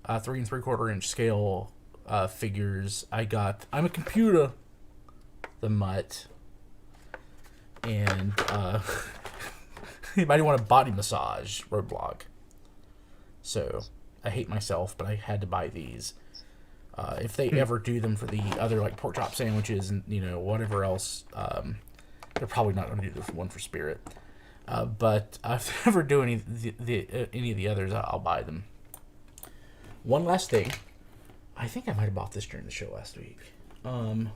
3 3/4 inch scale figures. I'm a computer, the Mutt, and anybody want a body massage roadblock. So I hate myself, but I had to buy these. If they ever do them for the other like pork chop sandwiches and whatever else, they're probably not going to do the one for Spirit. But if they ever do any of the others, I'll buy them. One last thing, I think I might have bought this during the show last week. I'm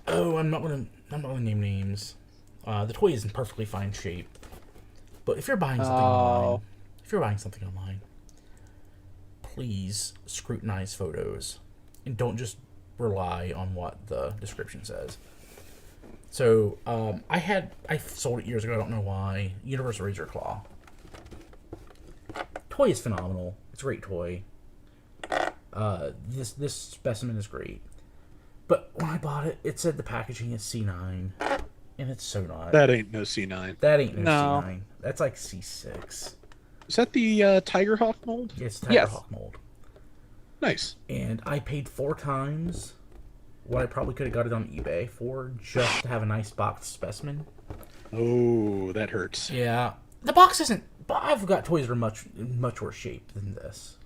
not gonna name names. The toy is in perfectly fine shape, but if you're buying something online, please scrutinize photos and don't just rely on what the description says. So I sold it years ago. I don't know why. Universal Razor Claw. Toy is phenomenal. It's a great toy. This specimen is great. But when I bought it, it said the packaging is C9, and it's so not. That ain't no C9. That ain't no No. C9. That's like C6. Is that the Tigerhawk mold? It's Yes. Tigerhawk mold. Nice. And I paid 4 times what I probably could have got it on eBay for just to have a nice boxed specimen. Oh, that hurts. Yeah. The box isn't... I've got toys that are much worse shape than this.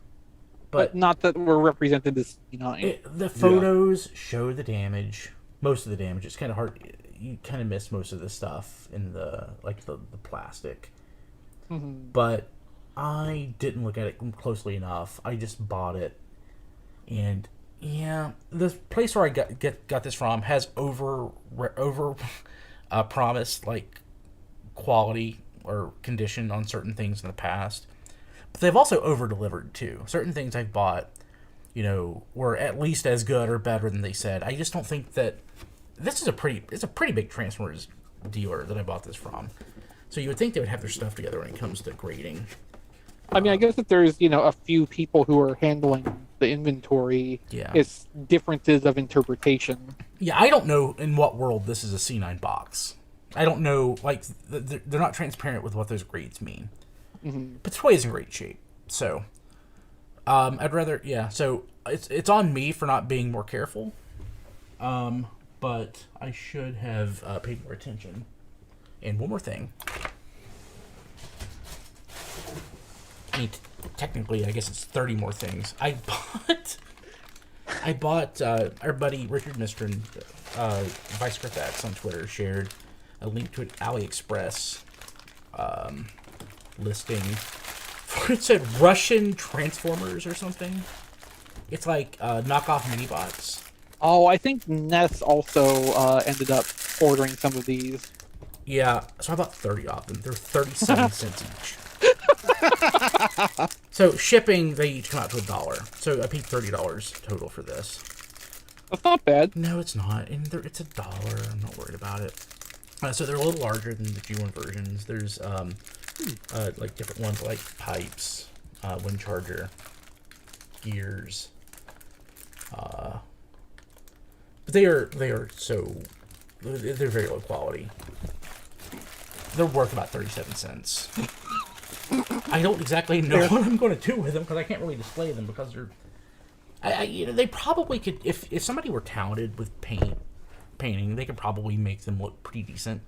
But not that we're represented as C9. The photos show the damage. Most of the damage. It's kind of hard. You kind of miss most of the stuff in the plastic. Mm-hmm. But I didn't look at it closely enough. I just bought it. And yeah, the place where I got this from has over promised like quality or condition on certain things in the past. But they've also over-delivered, too. Certain things I've bought, were at least as good or better than they said. I just don't think that... It's a pretty big Transformers dealer that I bought this from. So you would think they would have their stuff together when it comes to grading. I mean, I guess that there's, a few people who are handling the inventory. Yeah. It's differences of interpretation. Yeah, I don't know in what world this is a C9 box. I don't know, they're not transparent with what those grades mean. Mm-hmm. But the toy is in great shape. So, I'd rather, so it's on me for not being more careful. But I should have paid more attention. And one more thing. I mean, technically, I guess it's 30 more things. I bought our buddy Richard Mistron, Vice Griffiths on Twitter, shared a link to an AliExpress listing. It said Russian Transformers or something. It's like knockoff mini-bots. Oh, I think Ness also ended up ordering some of these. Yeah, so I bought 30 of them. They're 37 cents each. So shipping, they each come out to $1. So I paid $30 total for this. That's not bad. No, it's not. And it's $1. I'm not worried about it. So they're a little larger than the G1 versions. There's like different ones like pipes, wind charger, gears. But they are they're very low quality. They're worth about 37 cents. I don't exactly know what I'm going to do with them because I can't really display them because they're. They probably could if somebody were talented with painting, they could probably make them look pretty decent.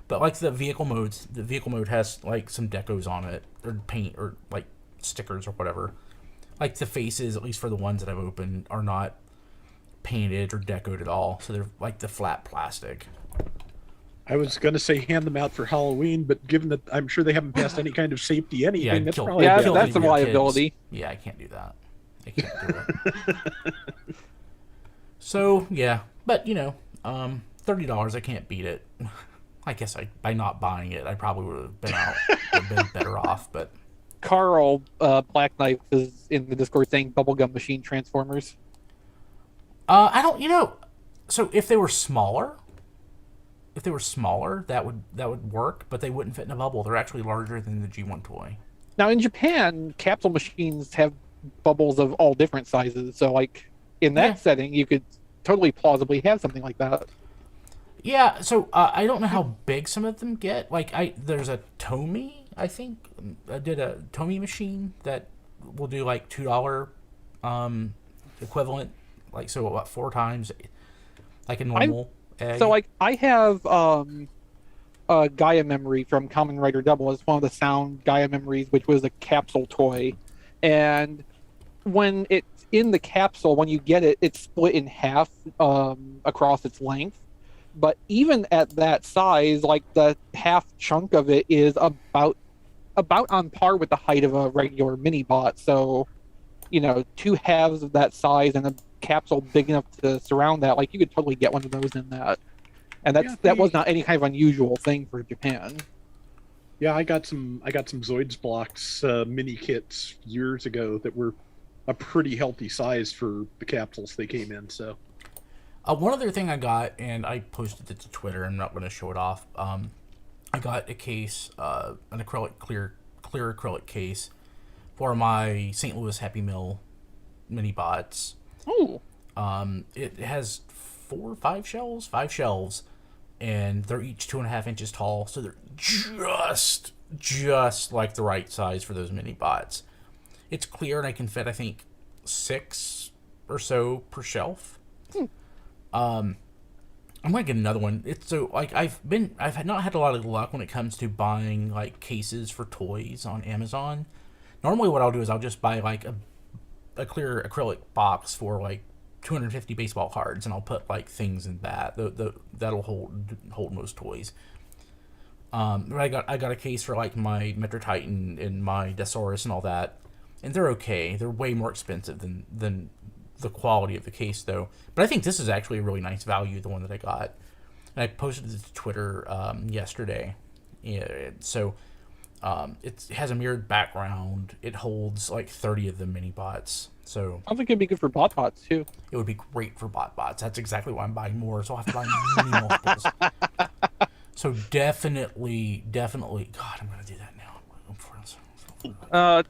But like the vehicle mode has like some decos on it or paint or like stickers or whatever. Like the faces, at least for the ones that I've opened, are not painted or decoed at all. So they're like the flat plastic. I was going to say hand them out for Halloween, but given that I'm sure they haven't passed any kind of safety anything, that's probably that's a liability. Yeah, I can't do that. I can't do it. So yeah, but $30, I can't beat it. I guess by not buying it, I probably would have been better off. But Carl Black Knife is in the Discord saying bubblegum machine transformers. I don't. So if they were smaller, that would work, but they wouldn't fit in a bubble. They're actually larger than the G1 toy. Now in Japan, capsule machines have bubbles of all different sizes. So like in that setting, you could totally plausibly have something like that. Yeah. So I don't know how big some of them get. Like there's a Tomy. I think I did a Tomy machine that will do like $2 equivalent. Like so, about 4 times like a normal. Egg. So, like, I have a Gaia memory from Kamen Rider Double. It's one of the sound Gaia memories, which was a capsule toy. And when it's in the capsule, when you get it, it's split in half across its length. But even at that size, like, the half chunk of it is about on par with the height of a regular mini-bot. So, 2 halves of that size and a capsule big enough to surround that, like you could totally get one of those in that, and that was not any kind of unusual thing for Japan. Yeah, I got some Zoids blocks mini kits years ago that were a pretty healthy size for the capsules they came in. So one other thing I got, and I posted it to Twitter, I'm not going to show it off. I got a case, an acrylic clear acrylic case for my St. Louis Happy Meal mini bots. Oh. It has 5 shelves, and they're each 2.5 inches tall, so they're just like the right size for those mini bots. It's clear, and I can fit, I think, 6 or so per shelf. I'm gonna get another one. It's so like I've not had a lot of luck when it comes to buying like cases for toys on Amazon. Normally, what I'll do is I'll just buy like a clear acrylic box for like 250 baseball cards, and I'll put like things in that. That'll hold most toys. But I got a case for like my Metro Titan and my Desaurus and all that, and they're okay. They're way more expensive than the quality of the case though. But I think this is actually a really nice value, the one that I got. And I posted it to Twitter yesterday. Yeah, so it has a mirrored background. It holds like 30 of the mini bots. So I think it'd be good for bot bots too. It would be great for bot bots. That's exactly why I'm buying more. So I'll have to buy mini multiples. So definitely. God, I'm gonna do that now.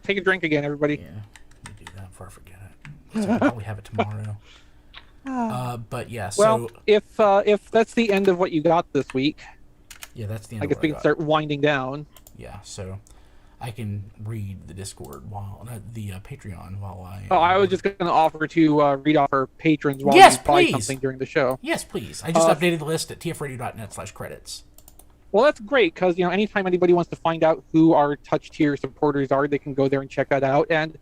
Take a drink again, everybody. Yeah, let me do that before I forget it. So I'll probably have it tomorrow. But yeah. So well, if that's the end of what you got this week, yeah, that's the end. I guess we can start winding down. Yeah. So I can read the Discord while the Patreon while I. I was just going to offer to read off our patrons while yes, we buy please. something during the show. Yes, please. I just updated the list at tfradio.net/credits. Well, that's great because anytime anybody wants to find out who our Touch Tier supporters are, they can go there and check that out. And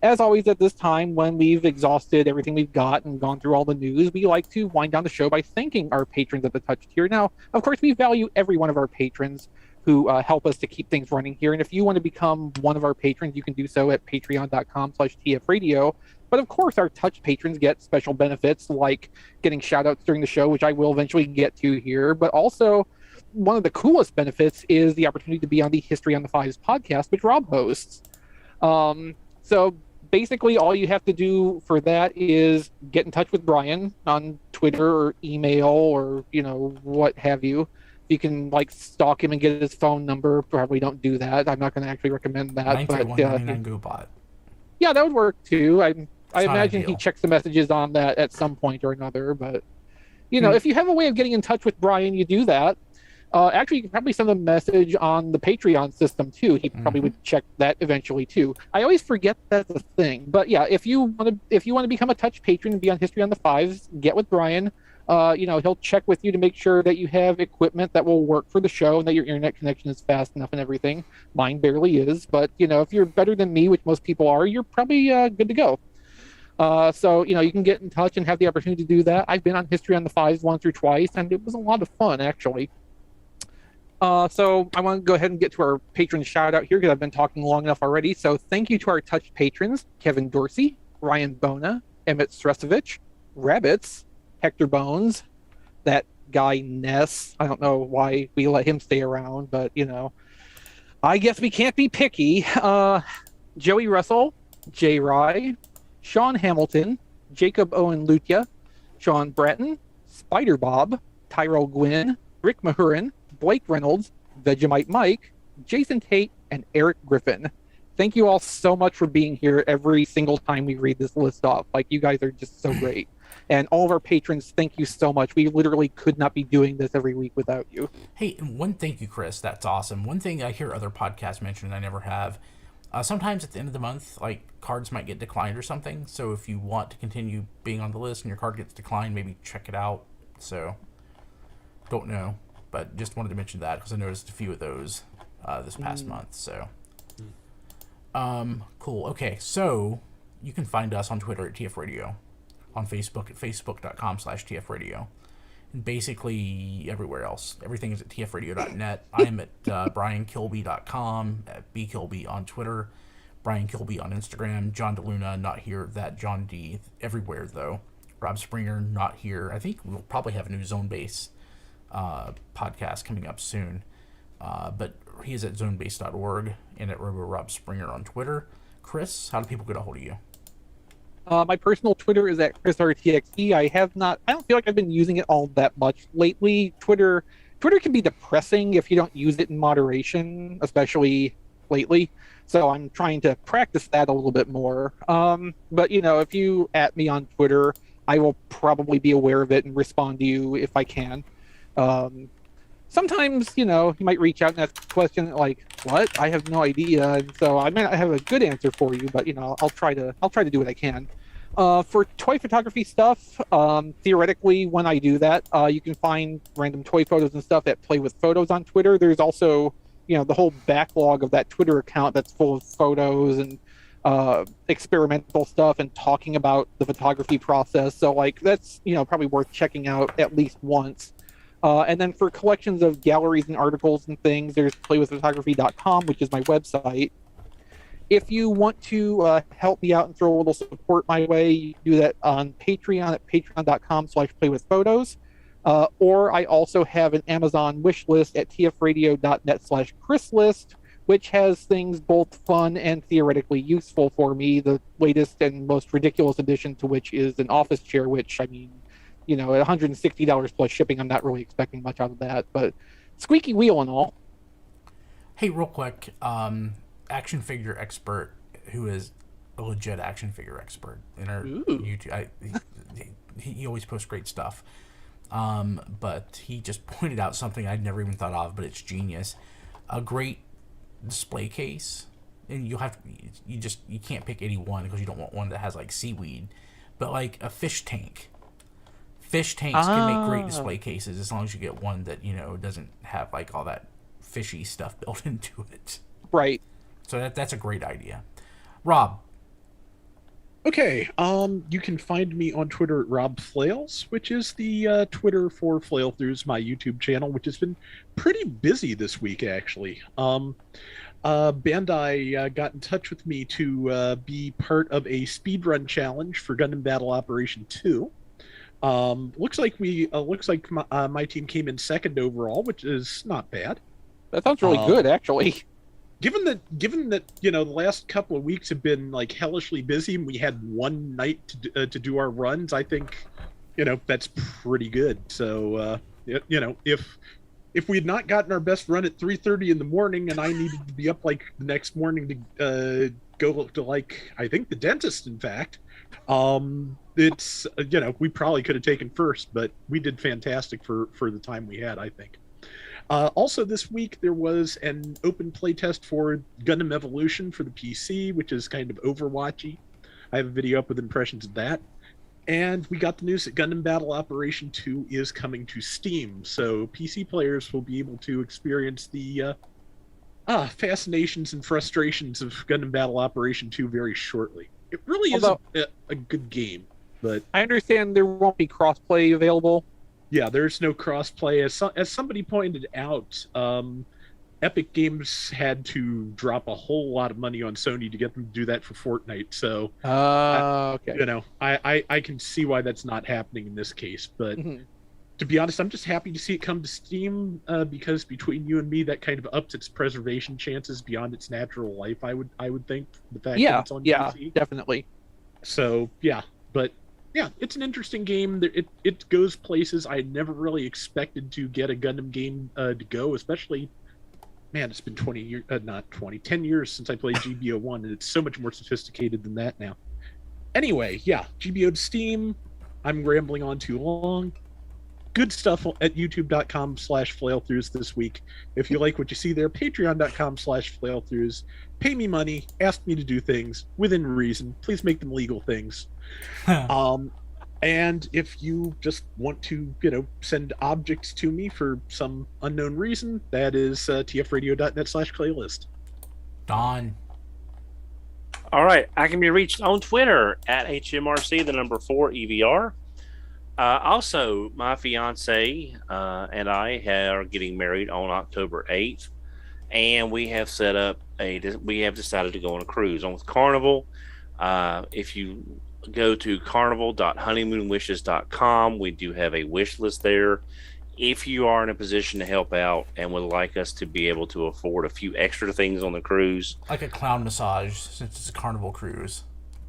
as always, at this time, when we've exhausted everything we've got and gone through all the news, we like to wind down the show by thanking our patrons at the Touch Tier. Now, of course, we value every one of our patrons who help us to keep things running here. And if you want to become one of our patrons, you can do so at patreon.com/tfradio. But of course, our Touch patrons get special benefits like getting shout outs during the show, which I will eventually get to here, but also one of the coolest benefits is the opportunity to be on the History on the Fives podcast, which Rob hosts. So basically, all you have to do for that is get in touch with Brian on Twitter or email or, what have you. You can stalk him and get his phone number. Probably don't do that. I'm not going to actually recommend that. But GoBot. Yeah, that would work too. I imagine ideal. he checks the messages on that at some point or another. But if you have a way of getting in touch with Brian, you do that. Actually, you can probably send a message on the Patreon system too. He probably would check that eventually too. I always forget that's a thing. But yeah, if you want to become a Touch patron and be on History on the Fives, get with Brian. He'll check with you to make sure that you have equipment that will work for the show and that your internet connection is fast enough and everything. Mine barely is, but if you're better than me, which most people are, you're probably good to go. So you can get in touch and have the opportunity to do that. I've been on History on the Fives once or twice, and it was a lot of fun actually. So I want to go ahead and get to our patron shout out here because I've been talking long enough already. So thank you to our Touch patrons: Kevin Dorsey, Ryan Bona, Emmett Stresovich, Rabbits, Hector Bones, that guy Ness. I don't know why we let him stay around, but I guess we can't be picky. Joey Russell, Jay Rye, Sean Hamilton, Jacob Owen Lutia, Sean Bratton, Spider Bob, Tyrell Gwynn, Rick Mahurin, Blake Reynolds, Vegemite Mike, Jason Tate, and Eric Griffin. Thank you all so much for being here every single time we read this list off. You guys are just so great. And all of our patrons, thank you so much. We literally could not be doing this every week without you. Hey, thank you, Chris. That's awesome. One thing I hear other podcasts mention and I never have, sometimes at the end of the month, cards might get declined or something. So if you want to continue being on the list and your card gets declined, maybe check it out. So, don't know. But just wanted to mention that because I noticed a few of those this past month. So, cool. Okay, so you can find us on Twitter at TF Radio, on Facebook at facebook.com/TF Radio, and basically everywhere else. Everything is at tfradio.net. I am at briankilby.com, at bkilby on Twitter, Brian Kilby on Instagram, John DeLuna, not here, that John D, everywhere though. Rob Springer, not here. I think we'll probably have a new Zone Base podcast coming up soon, but he is at zonebase.org and at Rob Springer on Twitter. Chris, how do people get a hold of you? My personal Twitter is at ChrisRTXE. I don't feel like I've been using it all that much lately. Twitter can be depressing if you don't use it in moderation, especially lately. So I'm trying to practice that a little bit more. But if you at me on Twitter, I will probably be aware of it and respond to you if I can. Sometimes, you might reach out and ask a question like, what? I have no idea. And so I may not have a good answer for you, but, I'll try to do what I can. For toy photography stuff, theoretically, when I do that, you can find random toy photos and stuff at Play With Photos on Twitter. There's also, the whole backlog of that Twitter account that's full of photos and experimental stuff and talking about the photography process. So, that's, probably worth checking out at least once. And then for collections of galleries and articles and things, there's playwithphotography.com, which is my website. If you want to help me out and throw a little support my way, you can do that on Patreon at patreon.com/playwithphotos. Or I also have an Amazon wish list at tfradio.net/chrislist, which has things both fun and theoretically useful for me. The latest and most ridiculous addition to which is an office chair, which, at $160 plus shipping, I'm not really expecting much out of that, but squeaky wheel and all. Hey, real quick, action figure expert, who is a legit action figure expert in our YouTube. He always posts great stuff. But he just pointed out something I'd never even thought of, but it's genius. A great display case, and you can't pick any one because you don't want one that has seaweed, but a fish tank. Fish tanks can make great display cases as long as you get one that doesn't have all that fishy stuff built into it. Right. So that's a great idea. Rob. Okay, you can find me on Twitter at Rob Flails, which is the Twitter for Flail Throughs, my YouTube channel, which has been pretty busy this week, actually. Bandai got in touch with me to be part of a speedrun challenge for Gundam Battle Operation 2, Looks like my team came in second overall, which is not bad. That sounds really good, actually. Given that the last couple of weeks have been like hellishly busy, and we had one night to do our runs, I think that's pretty good. So if we had not gotten our best run at 3:30 in the morning, and I needed to be up like the next morning to go to like I think the dentist, in fact, it's we probably could have taken first, but we did fantastic for the time we had, I think. Also this week there was an open playtest for Gundam Evolution for the PC, which is kind of Overwatchy. I have a video up with impressions of that. And we got the news that Gundam Battle Operation 2 is coming to Steam, so PC players will be able to experience the fascinations and frustrations of Gundam Battle Operation 2 very shortly. It really is a good game, but I understand there won't be crossplay available. Yeah, there's no crossplay. As somebody pointed out, Epic Games had to drop a whole lot of money on Sony to get them to do that for Fortnite. So, okay. I can see why that's not happening in this case. But to be honest, I'm just happy to see it come to Steam because between you and me, that kind of ups its preservation chances beyond its natural life. I would think the fact that it's on PC. Definitely. So yeah, but. Yeah, it's an interesting game. It goes places I never really expected to get a Gundam game to go, especially, man, it's been 10 years since I played GBO1, and it's so much more sophisticated than that now. Anyway, yeah, GBO to Steam. I'm rambling on too long. Good stuff at youtube.com/flailthroughs this week. If you like what you see there, patreon.com/flailthroughs. Pay me money, ask me to do things within reason. Please make them legal things. And if you just want to, send objects to me for some unknown reason, that is tfradio.net/playlist. Don. All right. I can be reached on Twitter at HMRC4EVR. Also, my fiance and I are getting married on October 8th, and we have decided to go on a cruise on Carnival. If you go to carnival.honeymoonwishes.com, we do have a wish list there. If you are in a position to help out and would like us to be able to afford a few extra things on the cruise, like a clown massage, since it's a Carnival cruise.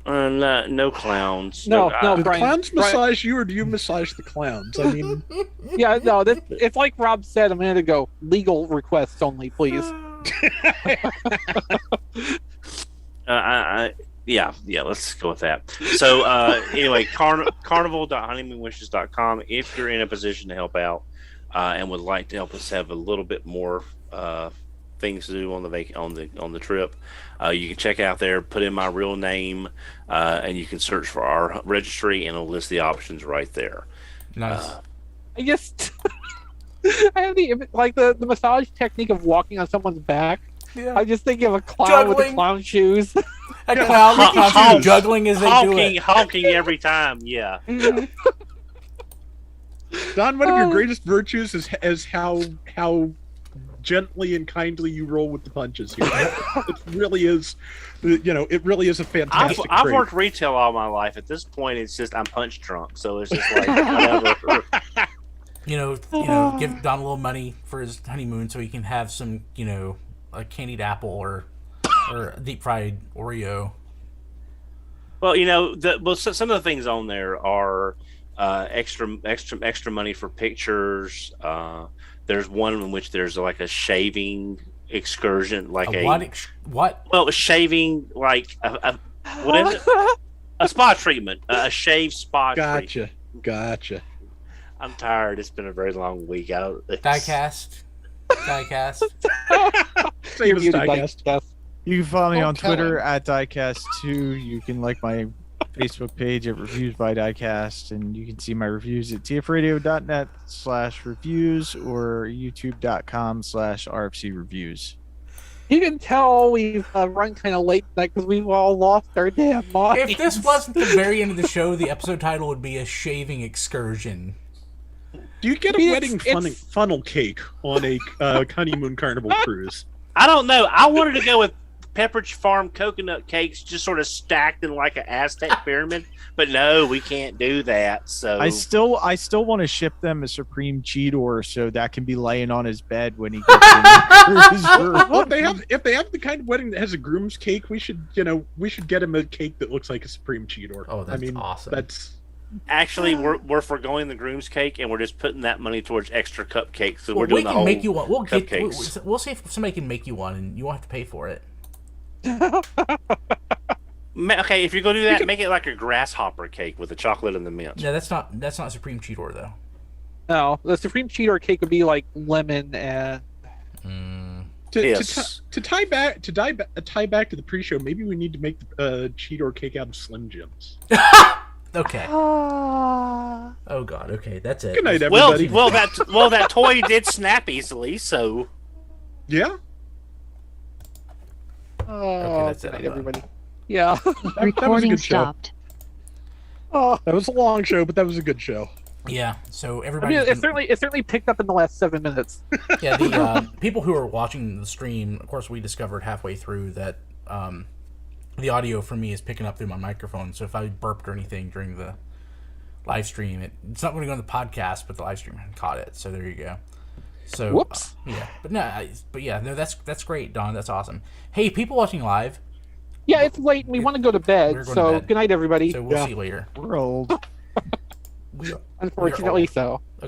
No clowns. No, do Brian, clowns massage you, or do you massage the clowns? I mean, yeah, no, it's like Rob said a minute ago. Legal requests only, please. Yeah, let's go with that. So anyway, carnival.honeymoonwishes.com. If you're in a position to help out and would like to help us have a little bit more things to do on the trip, you can check out there, put in my real name, and you can search for our registry, and it'll list the options right there. Nice. I just I have the massage technique of walking on someone's back. Yeah. I just think of a clown with the clown shoes. A clown with clown shoes juggling as they do it. Honking every time, yeah. Don, one of your greatest virtues is how gently and kindly you roll with the punches here. It really is, it really is a fantastic I've trait. worked retail all my life. At this point, it's just I'm punch drunk, so it's just like whatever. Give Don a little money for his honeymoon so he can have some, a candied apple or a deep fried Oreo. Well, some of the things on there are extra money for pictures. There's one in which there's like a shaving excursion, like what? Well, shaving like what is it? A spa treatment, a shave spa. Gotcha. I'm tired. It's been a very long week. Diecast. Same as Diecast. You can follow me on Twitter at Diecast2. You can like my Facebook page at Reviews by Diecast, and you can see my reviews at tfradio.net/reviews or youtube.com/RFC You can tell we've run kind of late tonight because we've all lost our damn minds. If this wasn't the very end of the show, the episode title would be A Shaving Excursion. Do you get a wedding funnel cake on a honeymoon carnival cruise? I don't know. I wanted to go with Pepperidge Farm coconut cakes just sort of stacked in like an Aztec pyramid. But no, we can't do that. So I still want to ship them a Supreme Cheetor so that can be laying on his bed when he gets in his room. Well, if they have the kind of wedding that has a groom's cake, we should get him a cake that looks like a Supreme Cheetor. Oh, that's awesome. That's actually we're foregoing the groom's cake and we're just putting that money towards extra cupcakes. So we're we doing the can whole make you one. cupcakes. We'll see if somebody can make you one, and you won't have to pay for it. Okay, if you're gonna do that, make it like a grasshopper cake with the chocolate and the mint. Yeah, that's not Supreme Cheetor though. No, the Supreme Cheetor cake would be like lemon and. To tie back to the pre-show. Maybe we need to make the Cheetor cake out of Slim Jims. Okay. Oh God. Okay, that's it. Good night, everybody. Well, that toy did snap easily, so Yeah. Oh, that's good it. night, everybody. Yeah. That was a Recording good show. stopped. Oh, That was a long show, but that was a good show. Yeah. So I everybody. mean, it certainly picked up in the last 7 minutes. Yeah, the people who are watching the stream, of course, we discovered halfway through that the audio for me is picking up through my microphone. So if I burped or anything during the live stream, it's not going to go on the podcast, but the live stream caught it. So there you go. So Whoops. No, that's great, Don. That's awesome. Hey, people watching live. Yeah, it's late and we want to go to We're bed. going to So bed. good night, everybody. So we'll see you later. We're old. We Unfortunately, so. Okay.